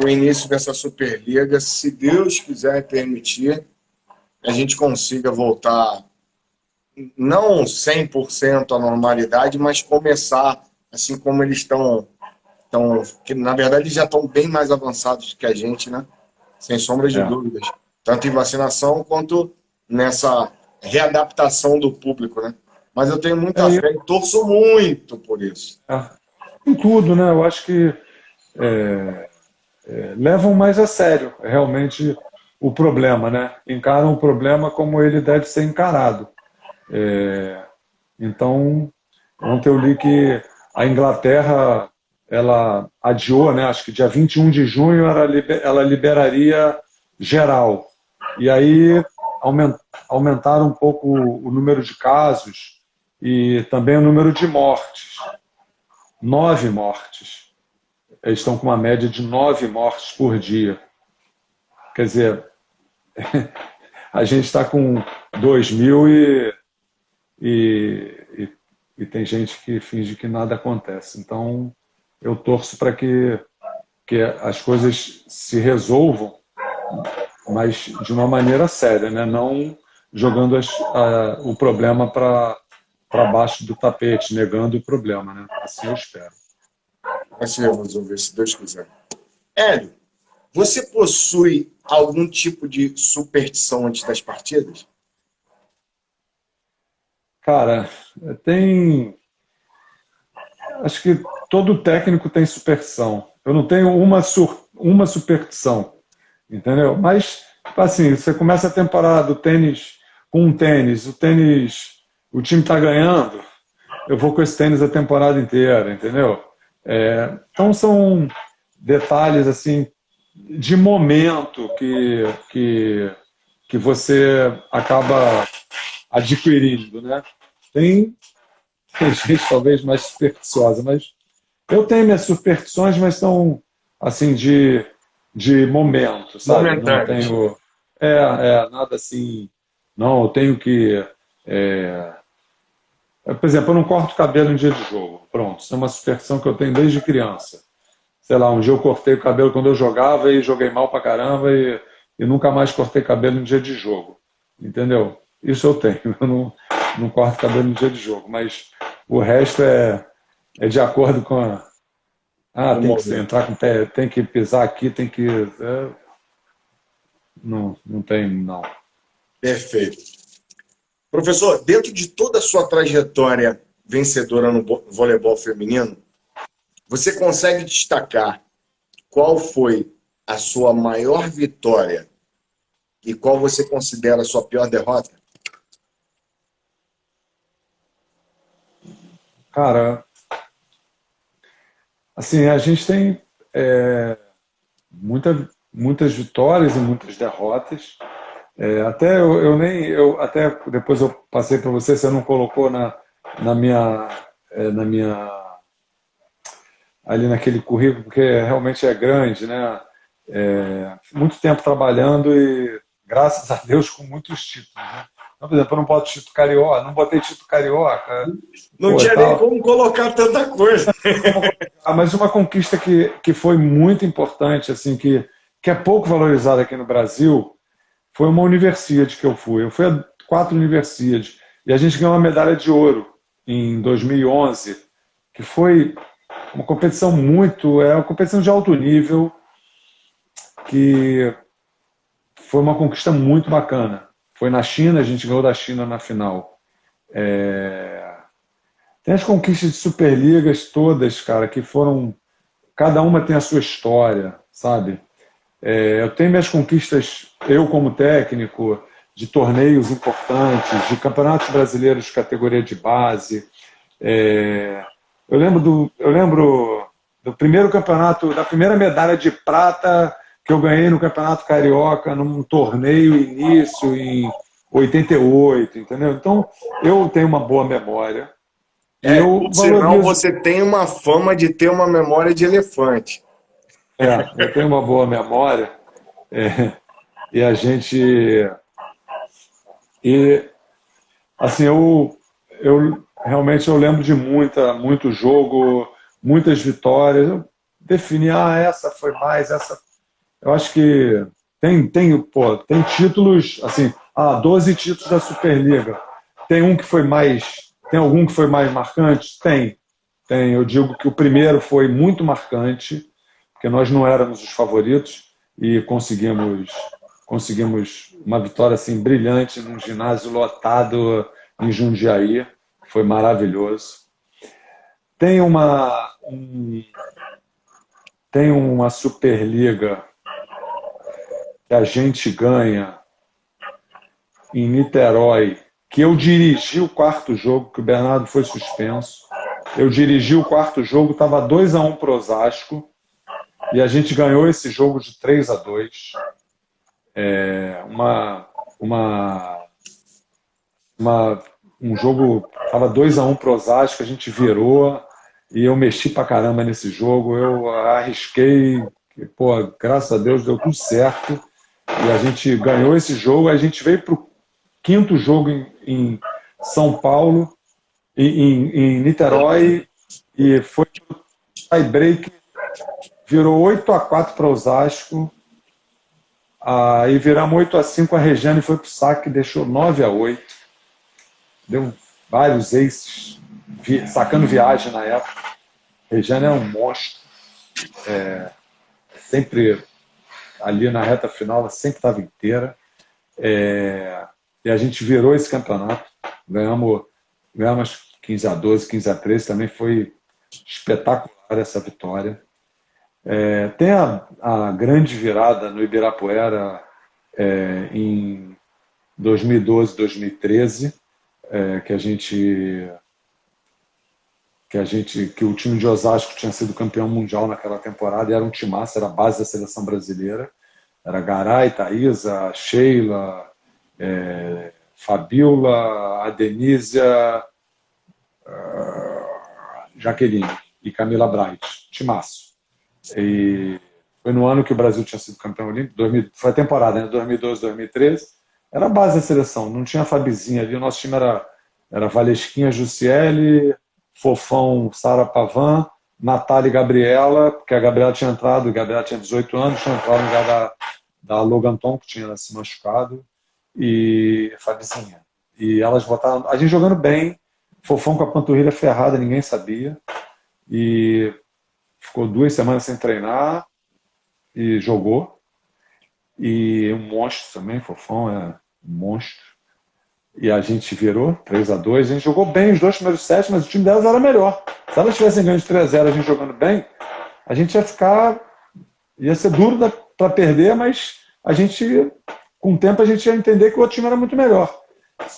o início dessa Superliga, se Deus quiser permitir, a gente consiga voltar, não 100% à normalidade, mas começar assim como eles que na verdade eles já estão bem mais avançados que a gente, né? Sem sombra de É, dúvidas. Tanto em vacinação quanto nessa readaptação do público, né? Mas eu tenho muita é, fé e torço muito por isso. em tudo, né? Eu acho que levam mais a sério realmente o problema, né? Encaram o problema como ele deve ser encarado. Então, ontem eu li que a Inglaterra ela adiou, né? Acho que dia 21 de junho ela liberaria geral. E aí aumentaram um pouco o número de casos e também o número de mortes. 9 mortes. Eles estão com uma média de 9 mortes por dia. Quer dizer, a gente está com 2.000 e tem gente que finge que nada acontece. Então, eu torço para que as coisas se resolvam, mas de uma maneira séria, né? Não jogando o problema para baixo do tapete, negando o problema, né? Assim eu espero. Assim eu vou resolver, se Deus quiser. Hélio, Você possui algum tipo de superstição antes das partidas? Cara, tem. Acho que todo técnico tem superstição. Eu não tenho uma superstição, entendeu? Mas, assim, você começa a temporada do tênis com um tênis, o time está ganhando, eu vou com esse tênis a temporada inteira, entendeu? Então são detalhes assim de momento que você acaba adquirindo, né? Tem, tem gente talvez mais supersticiosa, mas eu tenho minhas superstições, mas são assim de momento, sabe? Não Momentâneos. tenho nada assim. Não, eu tenho que é, por exemplo, eu não corto cabelo em dia de jogo. Pronto, isso é uma superstição que eu tenho desde criança. Sei lá, um dia eu cortei o cabelo quando eu jogava e joguei mal pra caramba e nunca mais cortei cabelo em dia de jogo. Entendeu? Isso eu tenho. Eu não corto cabelo em dia de jogo, mas o resto é de acordo com a. Ah, No tem que momento. entrar com o pé, tem que pisar aqui, tem que. Não tem, não. Perfeito. Professor, dentro de toda a sua trajetória vencedora no voleibol feminino, você consegue destacar qual foi a sua maior vitória e qual você considera a sua pior derrota? Cara, assim, a gente tem muitas vitórias e muitas derrotas. Até eu nem eu até depois eu passei para você, você não colocou na minha na minha ali naquele currículo porque realmente é grande, né? Muito tempo trabalhando e graças a Deus com muitos títulos, né? Então, por exemplo, eu não boto título carioca, não botei título carioca, Não pô, e tinha nem tal. como colocar tanta coisa. Mas uma conquista que foi muito importante, assim, que é pouco valorizada aqui no Brasil, foi uma Universiade que eu fui. Eu fui a 4 Universiades e a gente ganhou uma medalha de ouro em 2011, que foi uma competição uma competição de alto nível, que foi uma conquista muito bacana. Foi na China, a gente ganhou da China na final. Tem as conquistas de Superligas todas, cara, que foram. Cada uma tem a sua história, sabe? Eu tenho minhas conquistas, eu como técnico, de torneios importantes, de campeonatos brasileiros de categoria de base. É, eu lembro do primeiro campeonato, da primeira medalha de prata que eu ganhei no Campeonato Carioca, num torneio início em 88, entendeu? Então, eu tenho uma boa memória e eu Por sinal, valorizo. você tem uma fama de ter uma memória de elefante. Eu tenho uma boa memória e a gente. E assim, eu realmente eu lembro de muito jogo, muitas vitórias. Eu defini, essa foi mais, essa. Eu acho que tem títulos, assim, 12 títulos da Superliga. Tem um que foi mais, tem algum que foi mais marcante? Tem. Eu digo que o primeiro foi muito marcante, porque nós não éramos os favoritos e conseguimos uma vitória assim brilhante num ginásio lotado em Jundiaí, foi maravilhoso. Tem tem uma Superliga que a gente ganha em Niterói, que eu dirigi o quarto jogo, que o Bernardo foi suspenso. Eu dirigi o quarto jogo, estava 2-1 para o Osasco, e a gente ganhou esse jogo de 3-2. Uma, uma, uma, um jogo, estava 2-1 para o Osasco, a gente virou, e eu mexi pra caramba nesse jogo, eu arrisquei, pô, graças a Deus deu tudo certo, e a gente ganhou esse jogo, a gente veio para o quinto jogo em São Paulo, em Niterói, e foi tie break, virou 8-4 para Osasco, aí viramos 8-5, a Regiane foi para o saque, deixou 9-8, deu vários aces, sacando viagem na época. A Regiane é um monstro, sempre ali na reta final, ela sempre estava inteira. E a gente virou esse campeonato, ganhamos 15-12, 15-13, também foi espetacular essa vitória. Tem a grande virada no Ibirapuera em 2012, 2013, que o time de Osasco tinha sido campeão mundial naquela temporada, e era um timaço, era a base da seleção brasileira. Era Garay, Thaísa, Sheila, Fabiola, Adenísia, Jaqueline e Camila Bright. Timaço. E foi no ano que o Brasil tinha sido campeão olímpico, foi a temporada, né? 2012, 2013. Era a base da seleção, não tinha a Fabizinha ali. O nosso time era Valesquinha, Jussiele, Fofão, Sara Pavan, Natália e Gabriela, porque a Gabriela tinha entrado, a Gabriela tinha 18 anos, tinha entrado no lugar da Logan Tom, que tinha se machucado, e Fabizinha. E elas botaram, a gente jogando bem, Fofão com a panturrilha ferrada, ninguém sabia, e ficou 2 semanas sem treinar, e jogou. E um monstro também, Fofão é um monstro. E a gente virou 3-2, a gente jogou bem os 2 primeiros sets, mas o time delas era melhor. Se elas tivessem ganho de 3-0, a gente jogando bem, a gente ia ser duro para perder, mas com o tempo a gente ia entender que o outro time era muito melhor.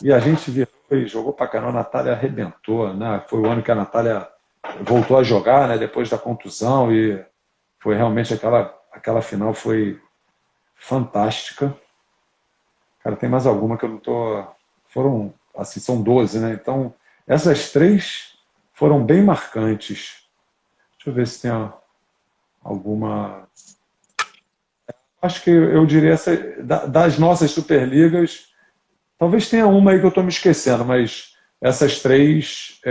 E a gente virou e jogou pra caramba, a Natália arrebentou, né? Foi o ano que a Natália voltou a jogar, né? Depois da contusão, e foi realmente aquela final foi fantástica. Cara, tem mais alguma que eu não tô... Foram, assim, são 12, né? Então, essas 3 foram bem marcantes. Deixa eu ver se tem alguma... Acho que eu diria das nossas Superligas, talvez tenha uma aí que eu estou me esquecendo, mas essas 3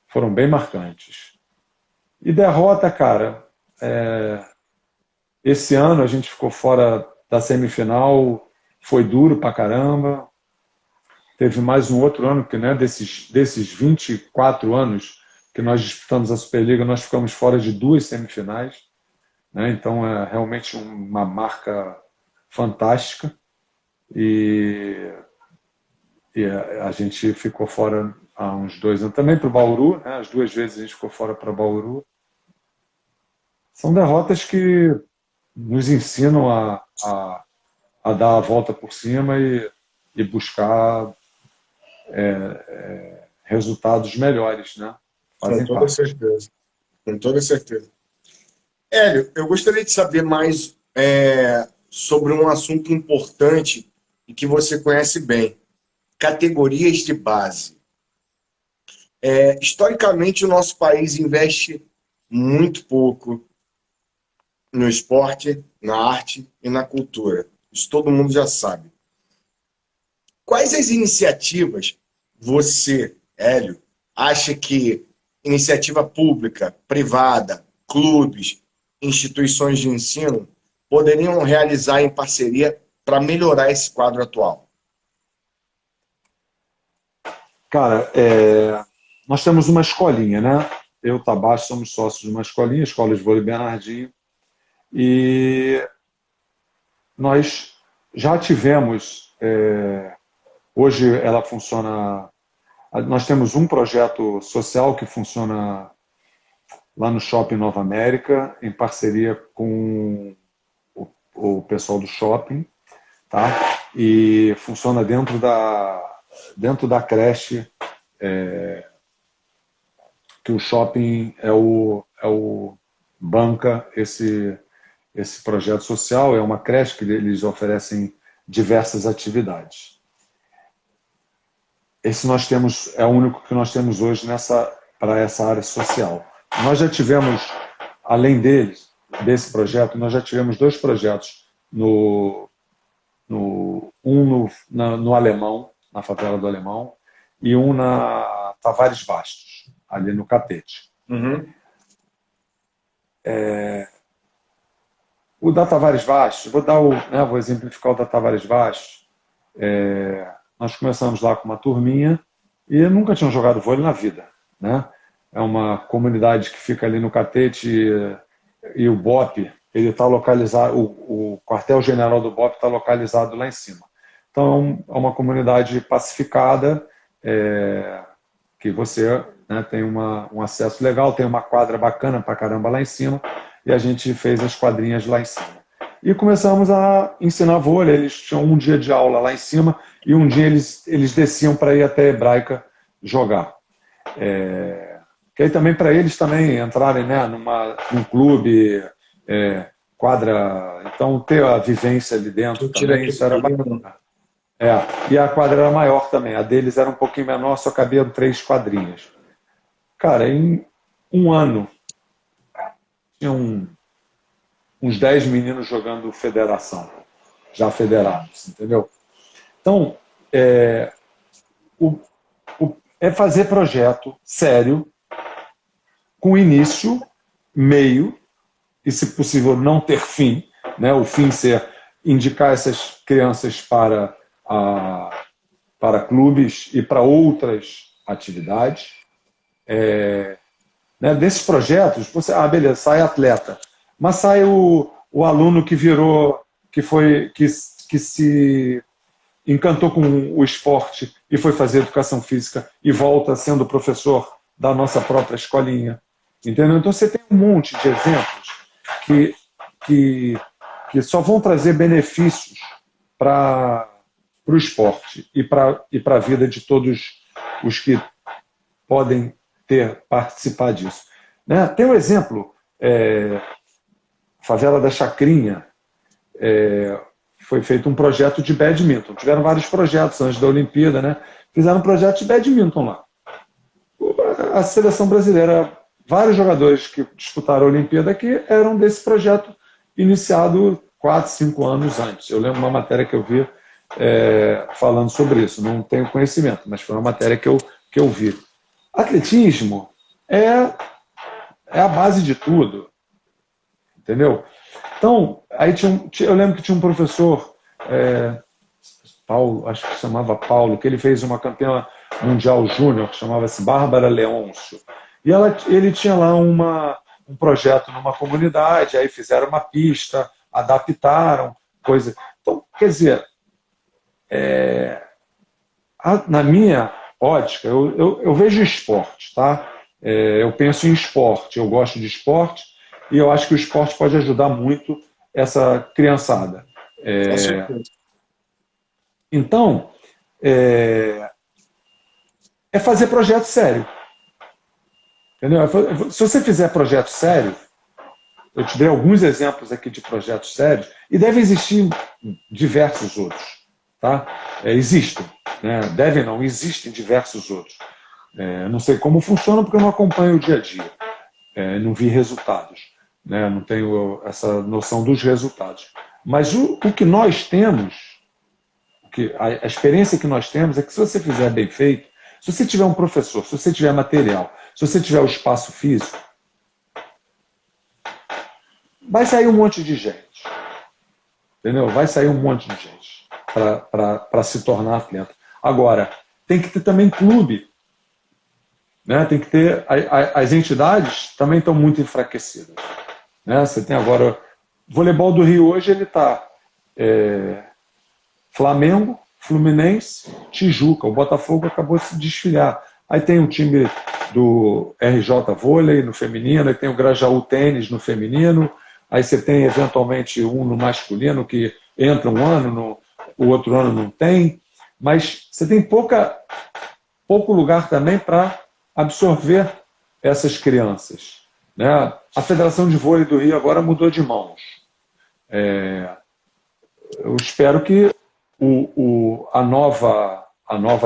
foram bem marcantes. E derrota, cara, esse ano a gente ficou fora da semifinal, foi duro pra caramba. Teve mais um outro ano que, né, desses 24 anos que nós disputamos a Superliga, nós ficamos fora de 2 semifinais, né? Então é realmente uma marca fantástica. E a gente ficou fora há uns 2 anos também para o Bauru, né? As 2 vezes a gente ficou fora para o Bauru. São derrotas que nos ensinam a dar a volta por cima e buscar resultados melhores, né? Com toda certeza. Com toda certeza. Hélio, eu gostaria de saber mais sobre um assunto importante e que você conhece bem: categorias de base. Historicamente, o nosso país investe muito pouco no esporte, na arte e na cultura. Isso todo mundo já sabe. Quais as iniciativas você, Hélio, acha que iniciativa pública, privada, clubes, instituições de ensino poderiam realizar em parceria para melhorar esse quadro atual? Cara, nós temos uma escolinha, né? Eu e o Tabacho somos sócios de uma escolinha, Escola de Vôlei Bernardinho, e nós já tivemos, hoje ela funciona, nós temos um projeto social que funciona lá no Shopping Nova América, em parceria com o pessoal do shopping, tá? E funciona dentro da creche, que o shopping é o banca esse projeto social. É uma creche que eles oferecem diversas atividades. Esse nós temos, é o único que nós temos hoje para essa área social. Nós já tivemos, além desse projeto, nós já tivemos 2 projetos no Alemão, na favela do Alemão, e um na Tavares Bastos, ali no Catete. Uhum. O da Tavares Bastos, vou exemplificar o da Tavares Bastos. Nós começamos lá com uma turminha e nunca tinham jogado vôlei na vida, né? É uma comunidade que fica ali no Catete, e o BOP, ele está localizado, o quartel-general do BOPE está localizado lá em cima. Então, é uma comunidade pacificada, que você, né, tem um acesso legal, tem uma quadra bacana pra caramba lá em cima, e a gente fez as quadrinhas lá em cima. E começamos a ensinar vôlei. Eles tinham um dia de aula lá em cima, e um dia eles desciam para ir até a Hebraica jogar. Que aí também para eles também entrarem, né, num clube, quadra, então ter a vivência ali dentro também, isso era bacana. E a quadra era maior também, a deles era um pouquinho menor, só cabiam 3 quadrinhas. Cara, em um ano, tinha uns 10 meninos jogando federação, já federados, entendeu? Então, é fazer projeto sério, com início, meio, e se possível não ter fim, né? O fim ser indicar essas crianças para clubes e para outras atividades. Né? Desses projetos, beleza, sai atleta, mas sai o aluno que virou, que se encantou com o esporte e foi fazer educação física e volta sendo professor da nossa própria escolinha. Entendeu? Então você tem um monte de exemplos que só vão trazer benefícios para o esporte e para a vida de todos os que podem participar disso. Né? Tem um exemplo, Favela da Chacrinha, foi feito um projeto de badminton. Tiveram vários projetos antes da Olimpíada, né? Fizeram um projeto de badminton lá. A seleção brasileira, vários jogadores que disputaram a Olimpíada aqui eram desse projeto iniciado 4, 5 anos antes. Eu lembro uma matéria que eu vi falando sobre isso. Não tenho conhecimento, mas foi uma matéria que eu vi. Atletismo é a base de tudo. Entendeu? Então, aí eu lembro que tinha um professor, Paulo, acho que se chamava Paulo, que ele fez uma campeã mundial júnior, que chamava-se Bárbara Leôncio. E ele tinha lá um projeto numa comunidade, aí fizeram uma pista, adaptaram, coisa. Então, quer dizer, na minha ótica, eu vejo esporte, tá? Eu penso em esporte, eu gosto de esporte, e eu acho que o esporte pode ajudar muito essa criançada. Então, fazer projeto sério. Entendeu? Se você fizer projeto sério, eu te dei alguns exemplos aqui de projetos sérios, e deve existir diversos outros. Tá? Existem. Né? Existem diversos outros. Não sei como funciona, porque eu não acompanho o dia a dia. Não vi resultados. Né? Não tenho essa noção dos resultados. Mas o que nós temos, a experiência que nós temos é que se você fizer bem feito, se você tiver um professor, se você tiver material, se você tiver o espaço físico, vai sair um monte de gente. Entendeu? Vai sair um monte de gente para se tornar atleta. Agora, tem que ter também clube. Né? Tem que ter. As entidades também estão muito enfraquecidas. Né? Você tem agora. O voleibol do Rio hoje ele está Flamengo, Fluminense, Tijuca. O Botafogo acabou de se desfiliar. Aí tem o time do RJ Vôlei no feminino, aí tem o Grajaú Tênis no feminino, aí você tem eventualmente um no masculino que entra um ano, o outro ano não tem, mas você tem pouco lugar também para absorver essas crianças. Né? A Federação de Vôlei do Rio agora mudou de mãos. Eu espero que a nova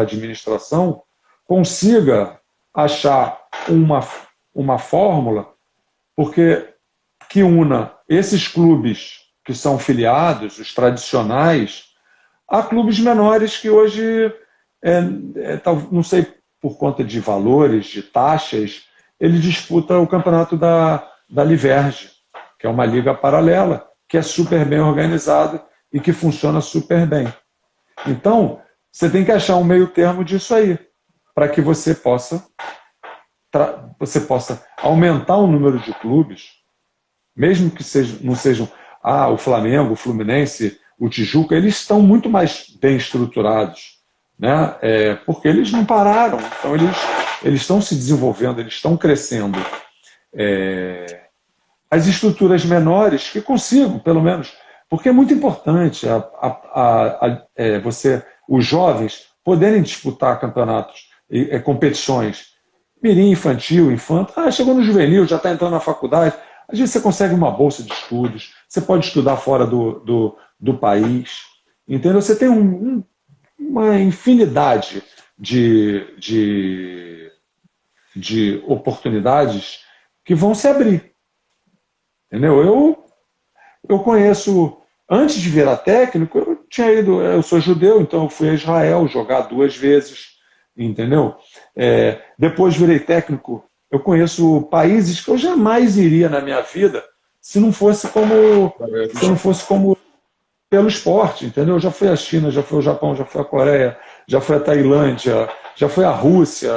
administração consiga achar uma fórmula que una esses clubes que são filiados, os tradicionais, a clubes menores que hoje, não sei, por conta de valores, de taxas, ele disputa o campeonato da Liverge, que é uma liga paralela, que é super bem organizada e que funciona super bem. Então, você tem que achar um meio termo disso aí, para que você possa aumentar o número de clubes, mesmo que não sejam o Flamengo, o Fluminense, o Tijuca, eles estão muito mais bem estruturados, né? Porque eles não pararam, então eles estão se desenvolvendo, eles estão crescendo. As estruturas menores que consigam, pelo menos, porque é muito importante os jovens poderem disputar campeonatos, competições, mirim, infantil, infanto, chegou no juvenil, já está entrando na faculdade, às vezes você consegue uma bolsa de estudos, você pode estudar fora do país, entendeu? Você tem uma infinidade de oportunidades que vão se abrir, entendeu? Eu conheço, antes de virar técnico, eu sou judeu, então eu fui a Israel jogar 2 vezes, entendeu? Depois virei técnico, eu conheço países que eu jamais iria na minha vida se não fosse como pelo esporte, entendeu? Eu já fui à China, já fui ao Japão, já fui à Coreia, já fui à Tailândia, já fui à Rússia,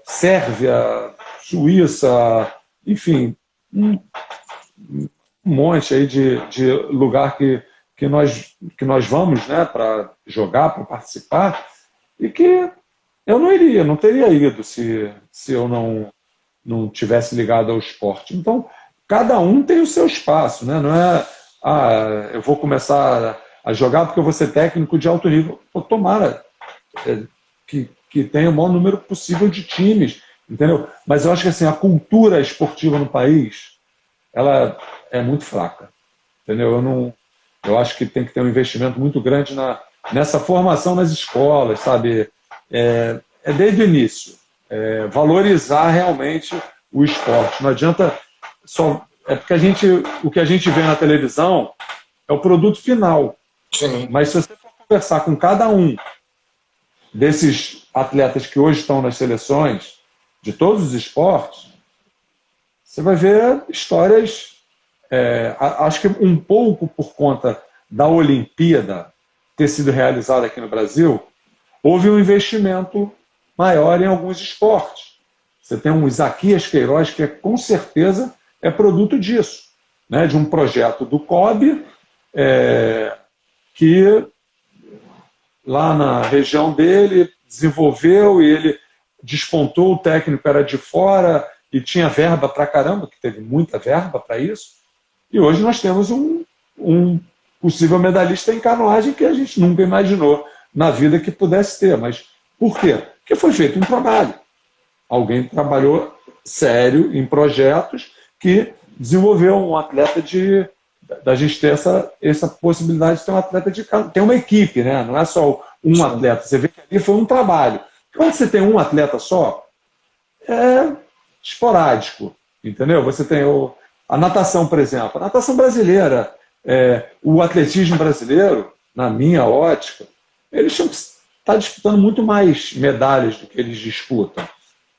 Sérvia, Suíça, enfim, um monte aí de lugar que nós vamos, né, para jogar, para participar, e que eu não iria, não teria ido se eu não tivesse ligado ao esporte. Então, cada um tem o seu espaço, né? Não é, eu vou começar a jogar porque eu vou ser técnico de alto nível. Pô, tomara que tenha o maior número possível de times, entendeu? Mas eu acho que assim, a cultura esportiva no país, ela é muito fraca, entendeu? Eu acho que tem que ter um investimento muito grande nessa formação nas escolas, sabe? Desde o início, valorizar realmente o esporte. Não adianta só... porque o que a gente vê na televisão é o produto final. Sim. Mas se você for conversar com cada um desses atletas que hoje estão nas seleções, de todos os esportes, você vai ver histórias... acho que um pouco por conta da Olimpíada ter sido realizada aqui no Brasil, houve um investimento maior em alguns esportes. Você tem um Isaquias Queiroz, que com certeza é produto disso, né? De um projeto do COB, que lá na região dele desenvolveu e ele despontou, o técnico era de fora e tinha verba pra caramba, que teve muita verba para isso, e hoje nós temos um possível medalhista em canoagem que a gente nunca imaginou na vida que pudesse ter. Mas por quê? Porque foi feito um trabalho. Alguém trabalhou sério em projetos que desenvolveu um atleta da gente ter essa possibilidade de ter um atleta ter uma equipe, né? Não é só um atleta. Você vê que ali foi um trabalho. Quando você tem um atleta só, é esporádico, entendeu? Você tem a natação, por exemplo. A natação brasileira, o atletismo brasileiro, na minha ótica, eles tinham que estar disputando muito mais medalhas do que eles disputam,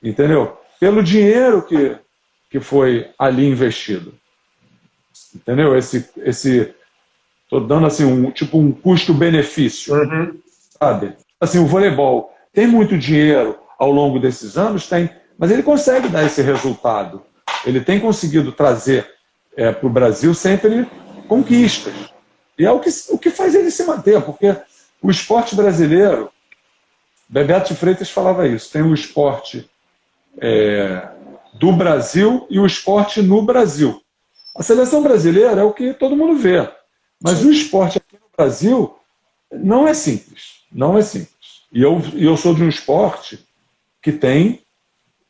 entendeu? Pelo dinheiro que foi ali investido, entendeu? Estou dando assim um custo-benefício, sabe? Assim, o voleibol tem muito dinheiro ao longo desses anos, tem, mas ele consegue dar esse resultado. Ele tem conseguido trazer para o Brasil sempre conquistas. E é o que faz ele se manter, porque o esporte brasileiro, Bebeto de Freitas falava isso, tem o esporte do Brasil e o esporte no Brasil. A seleção brasileira é o que todo mundo vê, mas o esporte aqui no Brasil não é simples, não é simples. E eu sou de um esporte que tem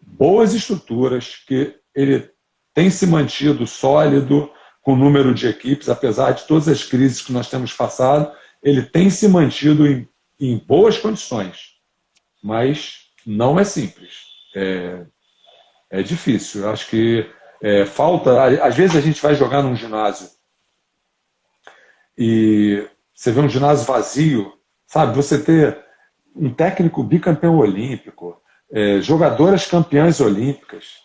boas estruturas, que ele tem se mantido sólido com o número de equipes, apesar de todas as crises que nós temos passado, ele tem se mantido em boas condições, mas não é simples. É difícil. Eu acho que falta... Às vezes a gente vai jogar num ginásio e você vê um ginásio vazio, sabe? Você ter um técnico bicampeão olímpico, jogadoras campeãs olímpicas.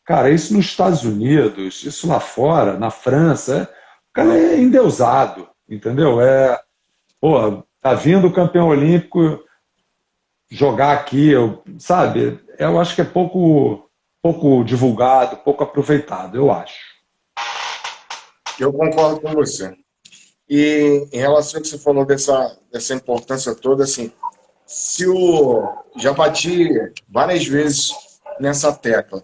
Cara, isso nos Estados Unidos, isso lá fora, na França, o cara é endeusado, entendeu? Tá vindo o campeão olímpico jogar aqui, sabe? Eu acho que é pouco divulgado, pouco aproveitado, eu acho. Eu concordo com você. E em relação ao que você falou dessa importância toda, assim, se o já bati várias vezes nessa tecla.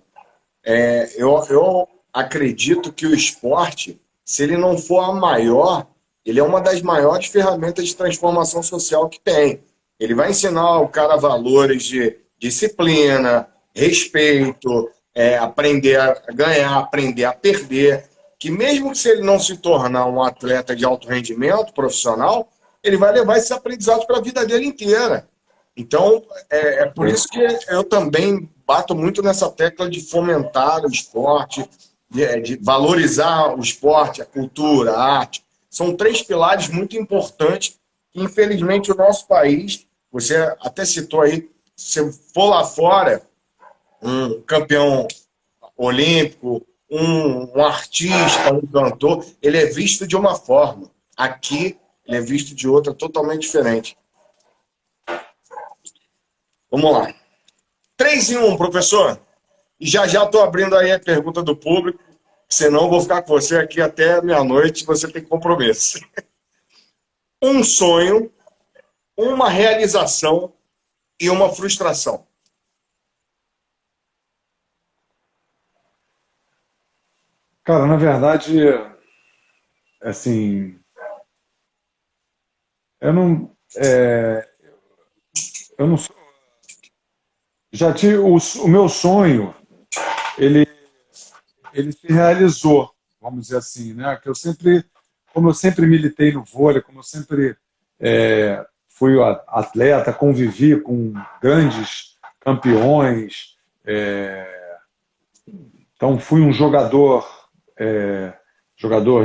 Eu acredito que o esporte, se ele não for a maior, ele é uma das maiores ferramentas de transformação social que tem. Ele vai ensinar o cara valores de disciplina, respeito, aprender a ganhar, aprender a perder. Que mesmo que se ele não se tornar um atleta de alto rendimento profissional, ele vai levar esses aprendizados para a vida dele inteira. Então, é por isso que eu também bato muito nessa tecla de fomentar o esporte, de valorizar o esporte, a cultura, a arte. São três pilares muito importantes que, infelizmente, o nosso país, você até citou aí, se for lá fora, um campeão olímpico, um artista, um cantor, ele é visto de uma forma. Aqui, ele é visto de outra totalmente diferente. Vamos lá. 3 em 1, professor. E já estou abrindo aí a pergunta do público, senão eu vou ficar com você aqui até meia-noite, você tem compromisso. Um sonho, uma realização e uma frustração. Cara, na verdade, assim, eu não, eu não sou, já tive o meu sonho, ele, ele se realizou, vamos dizer assim, né? Que eu sempre, como eu sempre militei no vôlei, como eu sempre fui atleta, convivi com grandes campeões, então fui um jogador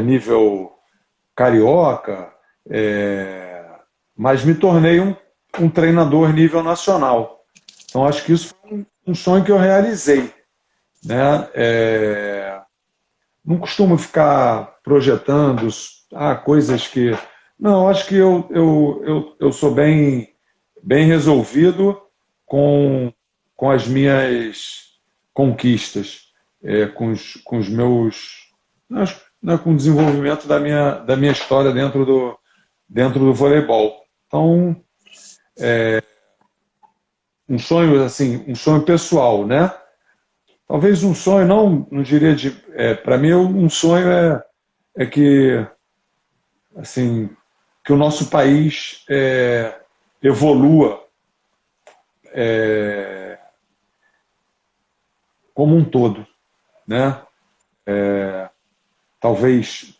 nível carioca, mas me tornei um treinador nível nacional. Então acho que isso foi um sonho que eu realizei, né? Não costumo ficar projetando coisas que... Não, acho que eu sou bem resolvido com as minhas conquistas, com os meus... né, com o desenvolvimento da minha história dentro do voleibol. Então, um sonho assim, um sonho pessoal, né? Talvez um sonho, não diria de... para mim, um sonho é que, assim, que o nosso país evolua como um todo, né? Talvez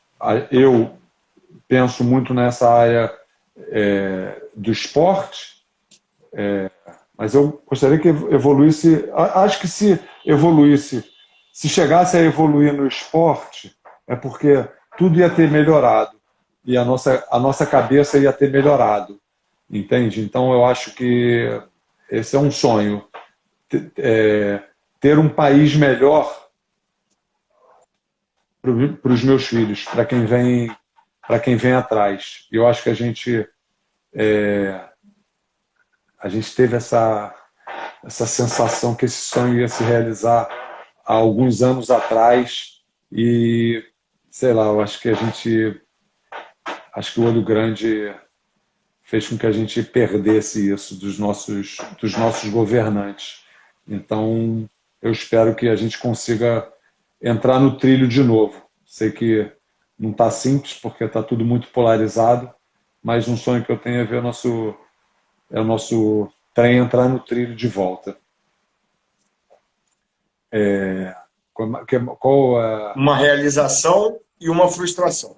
eu penso muito nessa área do esporte, mas eu gostaria que evoluísse. Acho que se evoluísse, se chegasse a evoluir no esporte, é porque tudo ia ter melhorado e a nossa cabeça ia ter melhorado, entende? Então eu acho que esse é um sonho, ter um país melhor para os meus filhos, para quem vem atrás. Eu acho que a gente teve essa sensação que esse sonho ia se realizar há alguns anos atrás e, sei lá, eu acho que o olho grande fez com que a gente perdesse isso dos nossos governantes. Então, eu espero que a gente consiga entrar no trilho de novo. Sei que não está simples, porque está tudo muito polarizado, mas um sonho que eu tenho é ver o nosso trem entrar no trilho de volta. Uma realização e uma frustração.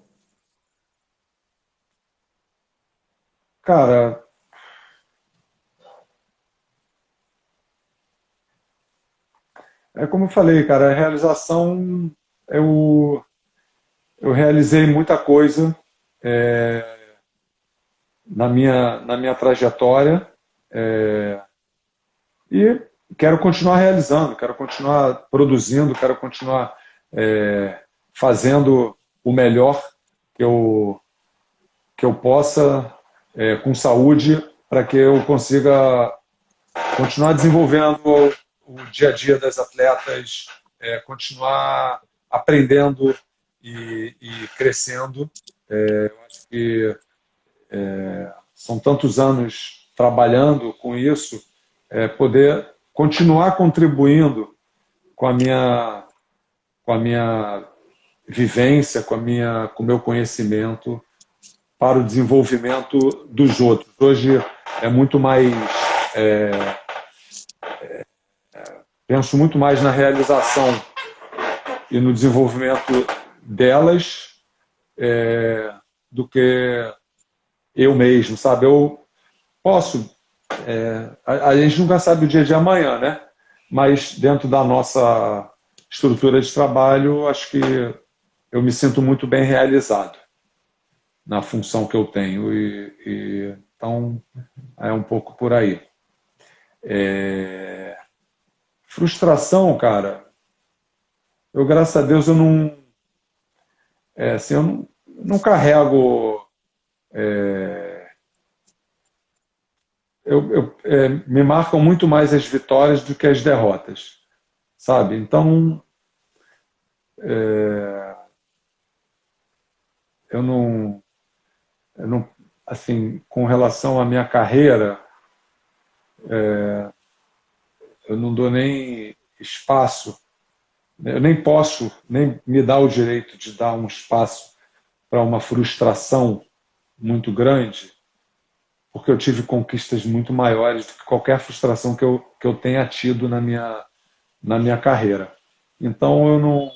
Cara, como eu falei, cara, a realização, eu realizei muita coisa na minha trajetória e quero continuar realizando, quero continuar produzindo, quero continuar fazendo o melhor que eu possa, com saúde, para que eu consiga continuar desenvolvendo o dia a dia das atletas, continuar aprendendo e crescendo. Eu acho que são tantos anos trabalhando com isso, poder continuar contribuindo com com a minha vivência, com o meu conhecimento para o desenvolvimento dos outros. Hoje é muito mais, penso muito mais na realização e no desenvolvimento delas do que eu mesmo, sabe? Eu posso, a gente nunca sabe o dia de amanhã, né? Mas dentro da nossa estrutura de trabalho, acho que eu me sinto muito bem realizado na função que eu tenho. Então, é um pouco por aí. Frustração, cara, graças a Deus, eu não, assim, eu não carrego. Me marcam muito mais as vitórias do que as derrotas, sabe? Então, eu não, assim, com relação à minha carreira, eu não dou nem espaço, eu nem posso nem me dar o direito de dar um espaço para uma frustração muito grande, porque eu tive conquistas muito maiores do que qualquer frustração que eu tenha tido na minha carreira. Então eu não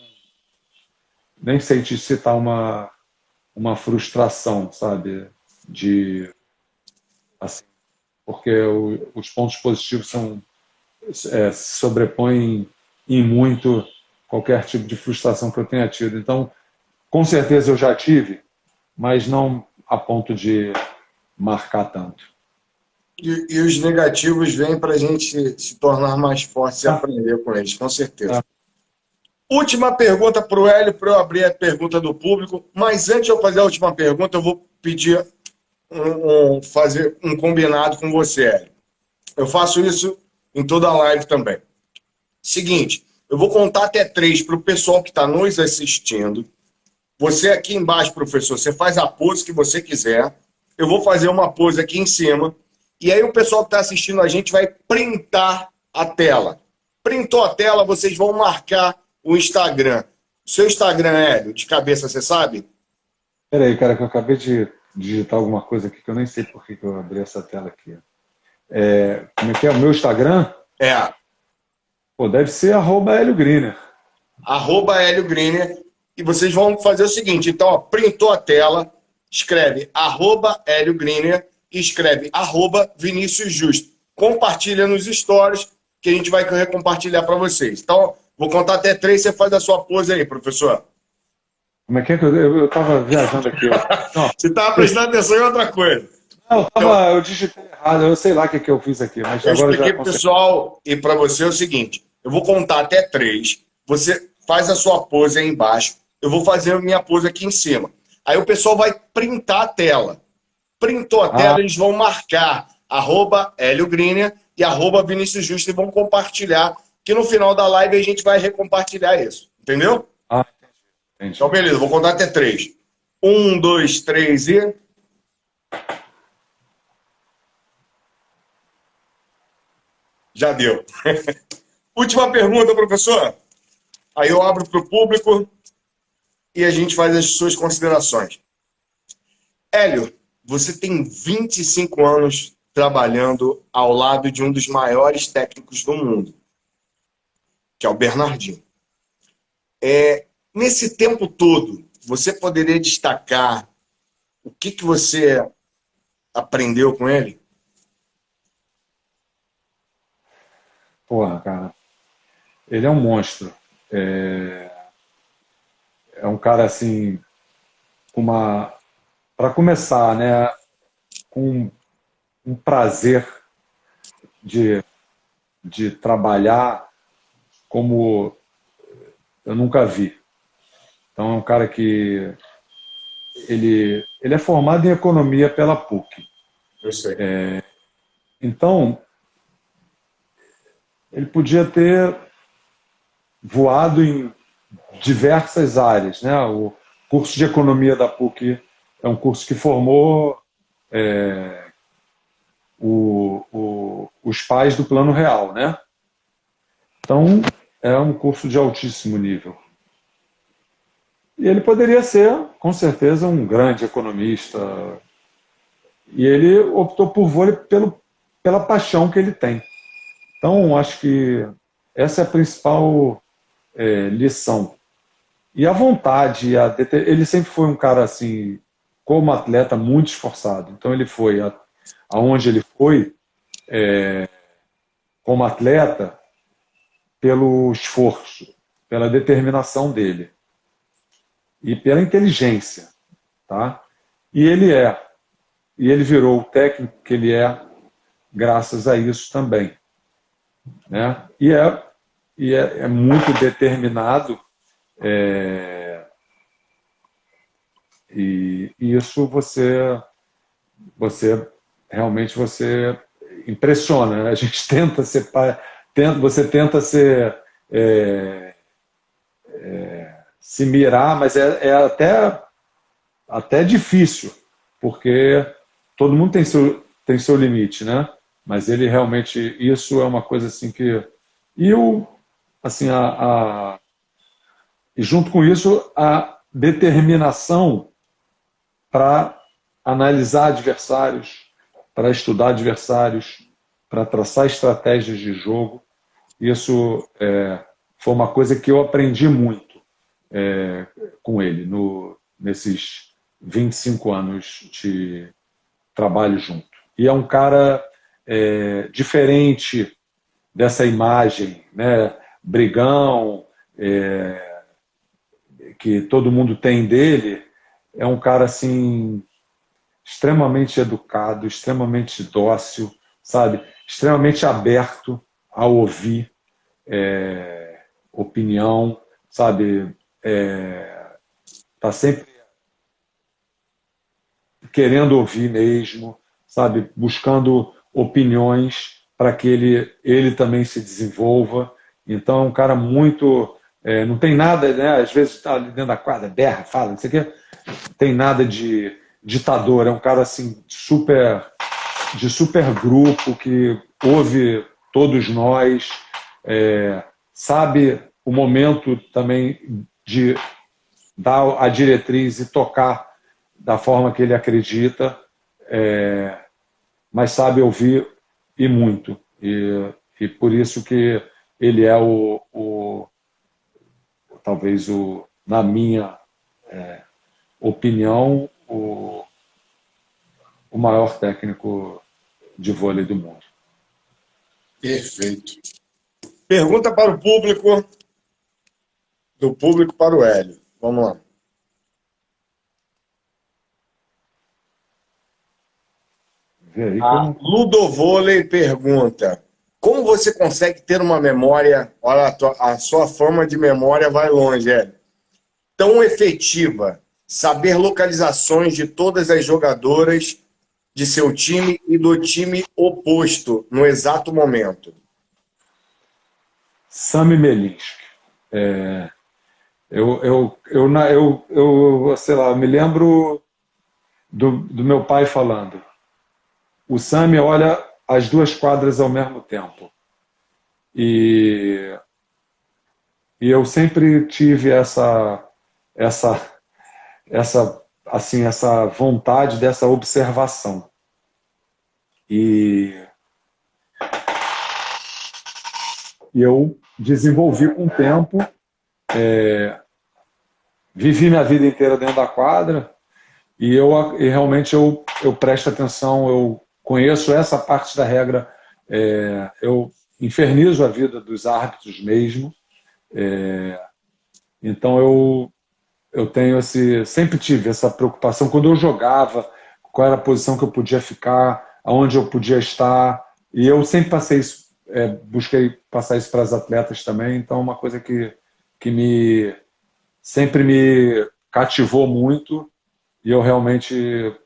nem sei te citar uma frustração, sabe? Assim, porque os pontos positivos se sobrepõem em muito qualquer tipo de frustração que eu tenha tido. Então, com certeza eu já tive, mas não a ponto de marcar tanto. E os negativos vêm para a gente se tornar mais fortes e aprender com eles, com certeza. Última pergunta para o Hélio, para eu abrir a pergunta do público. Mas antes de eu fazer a última pergunta, eu vou pedir fazer um combinado com você, Hélio. Eu faço isso em toda a live também. Seguinte, eu vou contar até 3 para o pessoal que está nos assistindo. Você aqui embaixo, professor, você faz a pose que você quiser. Eu vou fazer uma pose aqui em cima. E aí o pessoal que está assistindo a gente vai printar a tela. Printou a tela, vocês vão marcar o Instagram. Seu Instagram, Hélio, de cabeça, você sabe? Peraí, cara, que eu acabei de digitar alguma coisa aqui que eu nem sei por que eu abri essa tela aqui. Como é que é? O meu Instagram? Pô, deve ser @HélioGriner. @HélioGriner. E vocês vão fazer o seguinte, então, ó, printou a tela, escreve @HélioGriner e escreve @Vinícius Justo. Compartilha nos stories que a gente vai recompartilhar para vocês. Então, vou contar até 3, você faz a sua pose aí, professor. Como é que eu estava viajando aqui? Você estava prestando atenção em outra coisa. Não, eu digitei errado, eu sei lá o que eu fiz aqui, mas Eu agora expliquei já para o pessoal e para você o seguinte, eu vou contar até 3, você faz a sua pose aí embaixo, eu vou fazer a minha pose aqui em cima. Aí o pessoal vai printar a tela. Printou a tela, eles vão marcar @HélioGriner e @Vinícius Justo e vão compartilhar, que no final da live a gente vai recompartilhar isso. Entendeu? Entendi. Então, beleza, vou contar até 3. 1, 2, 3 e... Já deu. Última pergunta, professor. Aí eu abro para o público e a gente faz as suas considerações. Hélio, você tem 25 anos trabalhando ao lado de um dos maiores técnicos do mundo, que é o Bernardinho. Nesse tempo todo, você poderia destacar o que você aprendeu com ele? Porra, cara. Ele é um monstro. É um cara, assim, para começar, né, com um prazer de trabalhar como eu nunca vi. Então é um cara que ele é formado em economia pela PUC. Eu sei. Então ele podia ter voado em diversas áreas, né? curso de economia da PUC é um curso que formou os pais do Plano Real, né? Então, é um curso de altíssimo nível. E ele poderia ser, com certeza, um grande economista. E ele optou por vôlei pela paixão que ele tem. Então, acho que essa é a principal lição. E a vontade, ele sempre foi um cara, assim, como atleta, muito esforçado. Então, ele foi aonde ele foi, como atleta, pelo esforço, pela determinação dele e pela inteligência, tá? E ele virou o técnico que ele é graças a isso também, né? E é muito determinado, e isso você realmente você impressiona, né? A gente tenta ser você tenta se mirar, mas é até difícil, porque todo mundo tem seu limite, né? Mas ele realmente, isso é uma coisa assim que... assim, e junto com isso, a determinação para analisar adversários, para estudar adversários, para traçar estratégias de jogo. Isso foi uma coisa que eu aprendi muito com ele nesses 25 anos de trabalho junto. E é um cara diferente dessa imagem, né, brigão, que todo mundo tem dele. É um cara assim extremamente educado, extremamente dócil, sabe? Extremamente aberto a ouvir opinião, sabe? Tá sempre querendo ouvir mesmo, sabe? Buscando opiniões para que ele também se desenvolva. Então é um cara muito... não tem nada, né? Às vezes está ali dentro da quadra, berra, fala, não sei o quê. Não tem nada de ditador, é um cara assim de super grupo, que ouve todos nós, sabe o momento também de dar a diretriz e tocar da forma que ele acredita, mas sabe ouvir e muito. E por isso que ele é talvez na minha opinião, o maior técnico de vôlei do mundo. Perfeito. Pergunta para o público, do público para o Hélio. Vamos lá. A Ludovôlei pergunta: como você consegue ter uma memória, olha, a sua forma de memória vai longe, Hélio, tão efetiva, saber localizações de todas as jogadoras de seu time e do time oposto no exato momento? Sami Melinski. Sei lá, me lembro do meu pai falando: o Sami olha as duas quadras ao mesmo tempo. E eu sempre tive essa vontade dessa observação. E eu desenvolvi com o tempo, vivi minha vida inteira dentro da quadra, e realmente eu presto atenção, eu conheço essa parte da regra, eu infernizo a vida dos árbitros mesmo, então eu tenho sempre tive essa preocupação quando eu jogava, qual era a posição que eu podia ficar, aonde eu podia estar, e eu sempre passei isso, busquei passar isso para as atletas também, então é uma coisa que sempre me cativou muito, e eu realmente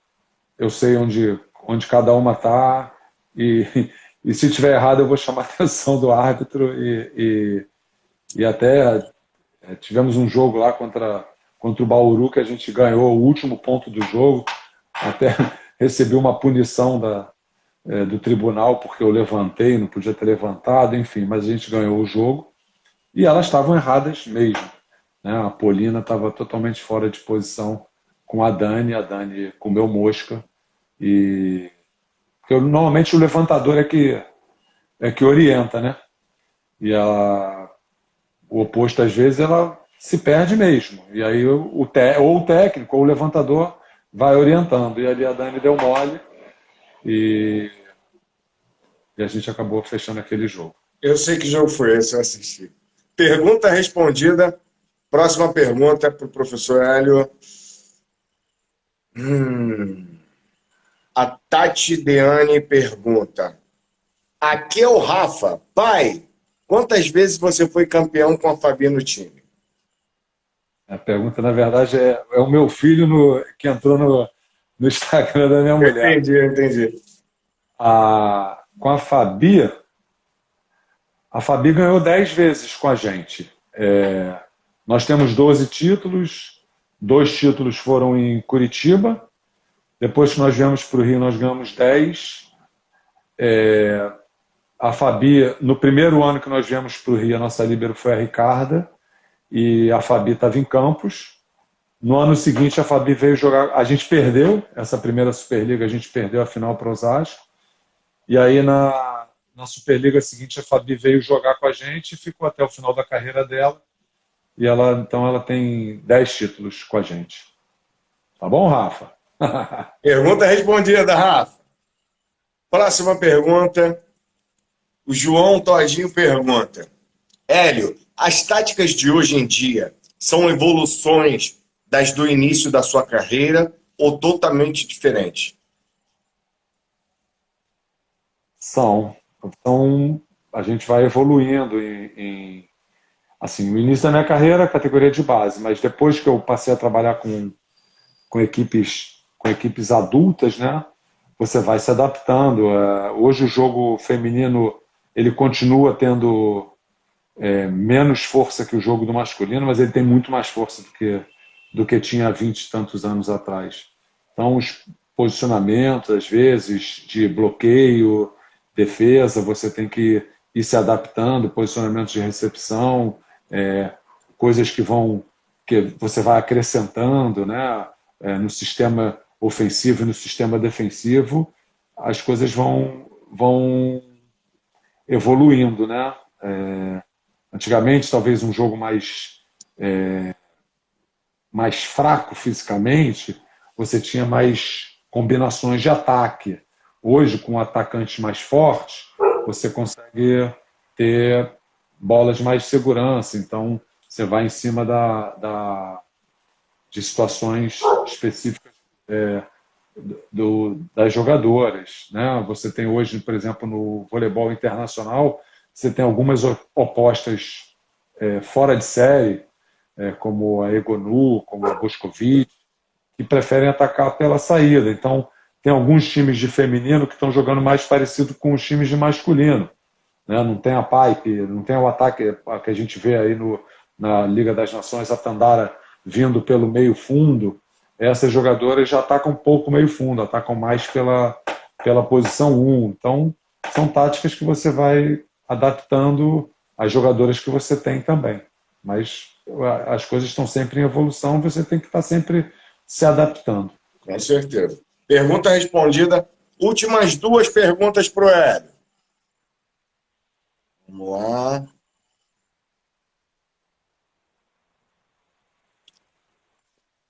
sei onde cada uma está, e se tiver errado eu vou chamar a atenção do árbitro, e até tivemos um jogo lá contra contra o Bauru, que a gente ganhou o último ponto do jogo, até recebi uma punição do tribunal, porque eu levantei, não podia ter levantado, enfim, mas a gente ganhou o jogo, e elas estavam erradas mesmo, né? A Polina estava totalmente fora de posição com a Dani comeu mosca, e porque normalmente o levantador é que orienta, né? E o oposto, às vezes, ela se perde mesmo. E aí ou o técnico ou o levantador vai orientando. E ali a Dani deu mole e a gente acabou fechando aquele jogo. Eu sei que jogo foi esse, eu assisti. Pergunta respondida. Próxima pergunta para o professor Hélio. A Tati Deane pergunta. Aqui é o Rafa. Pai, quantas vezes você foi campeão com a Fabi no time? A pergunta, na verdade, é o meu filho que entrou no Instagram da minha mulher. Entendi. Com a Fabi ganhou 10 vezes com a gente. Nós temos 12 títulos, 2 títulos foram em Curitiba. Depois que nós viemos para o Rio, nós ganhamos 10. A Fabi, no primeiro ano que nós viemos para o Rio, a nossa líbero foi a Ricarda, e a Fabi estava em Campos. No ano seguinte, a Fabi veio jogar. A gente perdeu essa primeira Superliga, a gente perdeu a final para o Osasco. E aí, na Superliga seguinte, a Fabi veio jogar com a gente e ficou até o final da carreira dela. E então ela tem 10 títulos com a gente. Tá bom, Rafa? Pergunta respondida, Rafa. Próxima pergunta. O João Todinho pergunta. Hélio, as táticas de hoje em dia são evoluções das do início da sua carreira ou totalmente diferentes? São. Então, a gente vai evoluindo assim, no início da minha carreira, categoria de base, mas depois que eu passei a trabalhar com equipes adultas, né, você vai se adaptando. Hoje o jogo feminino ele continua tendo menos força que o jogo do masculino, mas ele tem muito mais força do que tinha há 20 e tantos anos atrás. Então, os posicionamentos, às vezes, de bloqueio, defesa, você tem que ir se adaptando, posicionamentos de recepção, coisas que você vai acrescentando, né? No sistema ofensivo e no sistema defensivo, as coisas vão evoluindo, né? Antigamente, talvez um jogo mais fraco fisicamente, você tinha mais combinações de ataque. Hoje, com atacantes mais fortes, você consegue ter bolas de mais segurança. Então, você vai em cima de situações específicas das jogadoras, né? Você tem hoje, por exemplo, no voleibol internacional, você tem algumas opostas fora de série, como a Egonu, como a Boscovic, que preferem atacar pela saída. Então, tem alguns times de feminino que estão jogando mais parecido com os times de masculino, né? Não tem a pipe, não tem o ataque que a gente vê aí na Liga das Nações, a Tandara vindo pelo meio fundo. Essas jogadoras já atacam um pouco meio fundo, atacam mais pela posição 1. Então, são táticas que você vai adaptando às jogadoras que você tem também. Mas as coisas estão sempre em evolução, você tem que estar sempre se adaptando. Com certeza. Pergunta respondida. Últimas 2 perguntas para o Hélio. Vamos lá.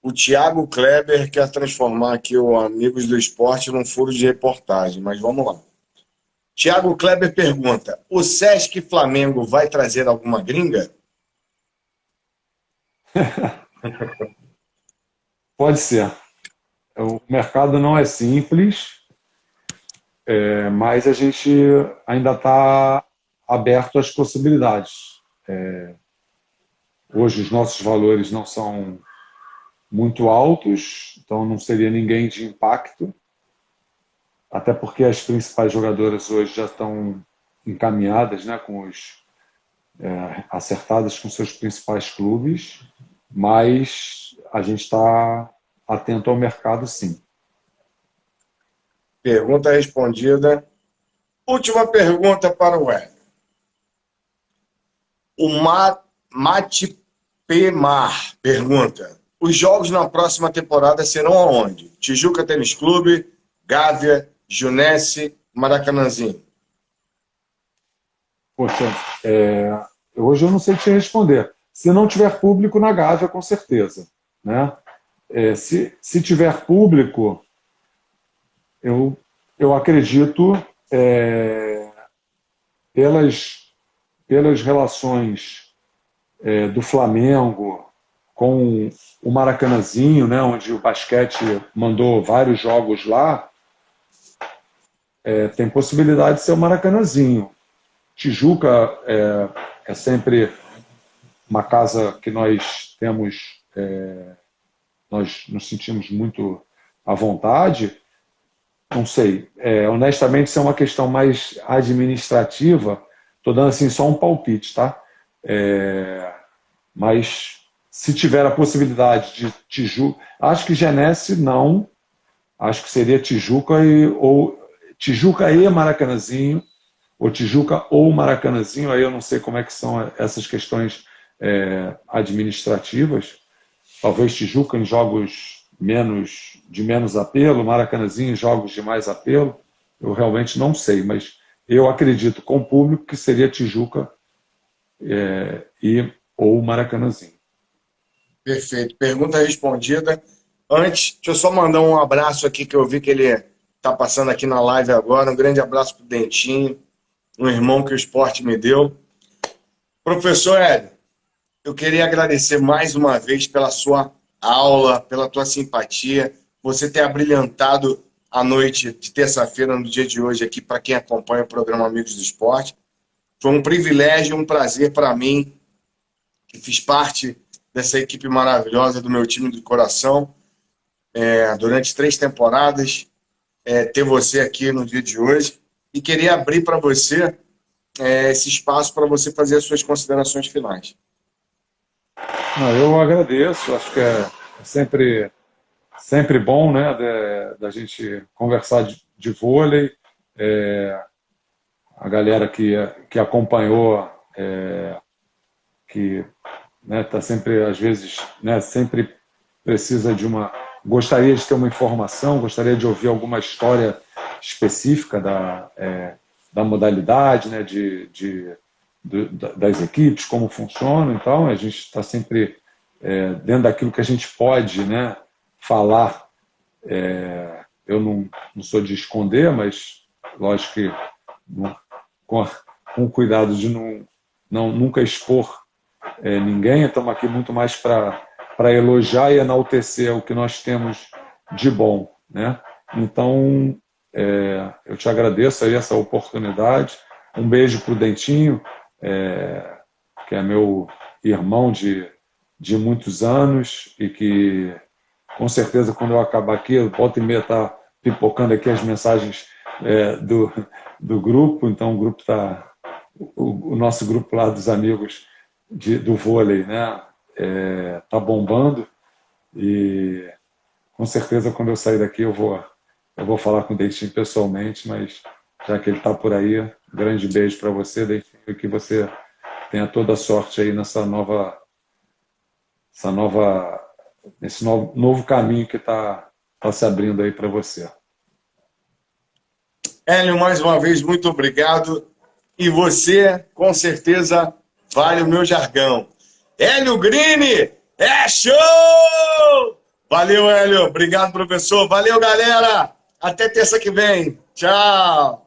O Thiago Kleber quer transformar aqui o Amigos do Esporte num furo de reportagem, mas vamos lá. Thiago Kleber pergunta: o Sesc Flamengo vai trazer alguma gringa? Pode ser. O mercado não é simples, mas a gente ainda está aberto às possibilidades. Hoje os nossos valores não são muito altos, então não seria ninguém de impacto, até porque as principais jogadoras hoje já estão encaminhadas, né, acertadas com seus principais clubes, mas a gente está atento ao mercado, sim. Pergunta respondida. Última pergunta para o Hélio. O Mate Pemar pergunta: os jogos na próxima temporada serão aonde? Tijuca Tênis Clube, Gávea, Junense, Maracanãzinho. Poxa, hoje eu não sei te responder. Se não tiver público, na Gávea, com certeza. Né? Se tiver público, eu acredito, pelas relações do Flamengo com o Maracanãzinho, né, onde o basquete mandou vários jogos lá, tem possibilidade de ser o Maracanãzinho. Tijuca é sempre uma casa que nós temos, nós nos sentimos muito à vontade. Não sei, honestamente, isso é uma questão mais administrativa. Estou dando assim só um palpite, tá? Mas se tiver a possibilidade de Tijuca, acho que Genesse não, acho que seria Tijuca ou Tijuca e Maracanãzinho, ou Tijuca ou Maracanãzinho, aí eu não sei como é que são essas questões administrativas. Talvez Tijuca em jogos de menos apelo, Maracanãzinho em jogos de mais apelo, eu realmente não sei, mas eu acredito com o público que seria Tijuca ou Maracanãzinho. Perfeito. Pergunta respondida. Antes, deixa eu só mandar um abraço aqui, que eu vi que ele está passando aqui na live agora. Um grande abraço para o Dentinho, um irmão que o esporte me deu. Professor Hélio, eu queria agradecer mais uma vez pela sua aula, pela tua simpatia, você ter abrilhantado a noite de terça-feira, no dia de hoje, aqui para quem acompanha o programa Amigos do Esporte. Foi um privilégio, um prazer para mim, que fiz parte dessa equipe maravilhosa do meu time do coração, durante 3 temporadas, ter você aqui no dia de hoje. E queria abrir para você esse espaço para você fazer as suas considerações finais. Eu agradeço, acho que é sempre bom, né, da gente conversar de vôlei. A galera que acompanhou, que tá sempre, às vezes, né, sempre precisa gostaria de ter uma informação, gostaria de ouvir alguma história específica da modalidade, né, das equipes, como funciona. Então, a gente está sempre dentro daquilo que a gente pode, né, falar. Eu não sou de esconder, mas lógico que com cuidado de nunca expor ninguém. Estamos aqui muito mais para elogiar e enaltecer o que nós temos de bom, né? Então, eu te agradeço aí essa oportunidade. Um beijo para o Dentinho, que é meu irmão de muitos anos e que, com certeza, quando eu acabar aqui, eu volta e meia tá pipocando aqui as mensagens do grupo. Então, o grupo o nosso grupo lá dos amigos do vôlei, né, tá bombando, e com certeza quando eu sair daqui eu vou falar com o Dentinho pessoalmente, mas já que ele está por aí, um grande beijo para você, Dentinho, e que você tenha toda a sorte aí nesse novo caminho que está se abrindo aí para você. Hélio, mais uma vez, muito obrigado. E você, com certeza, vale o meu jargão. Hélio Green, é show! Valeu, Hélio. Obrigado, professor. Valeu, galera. Até terça que vem. Tchau.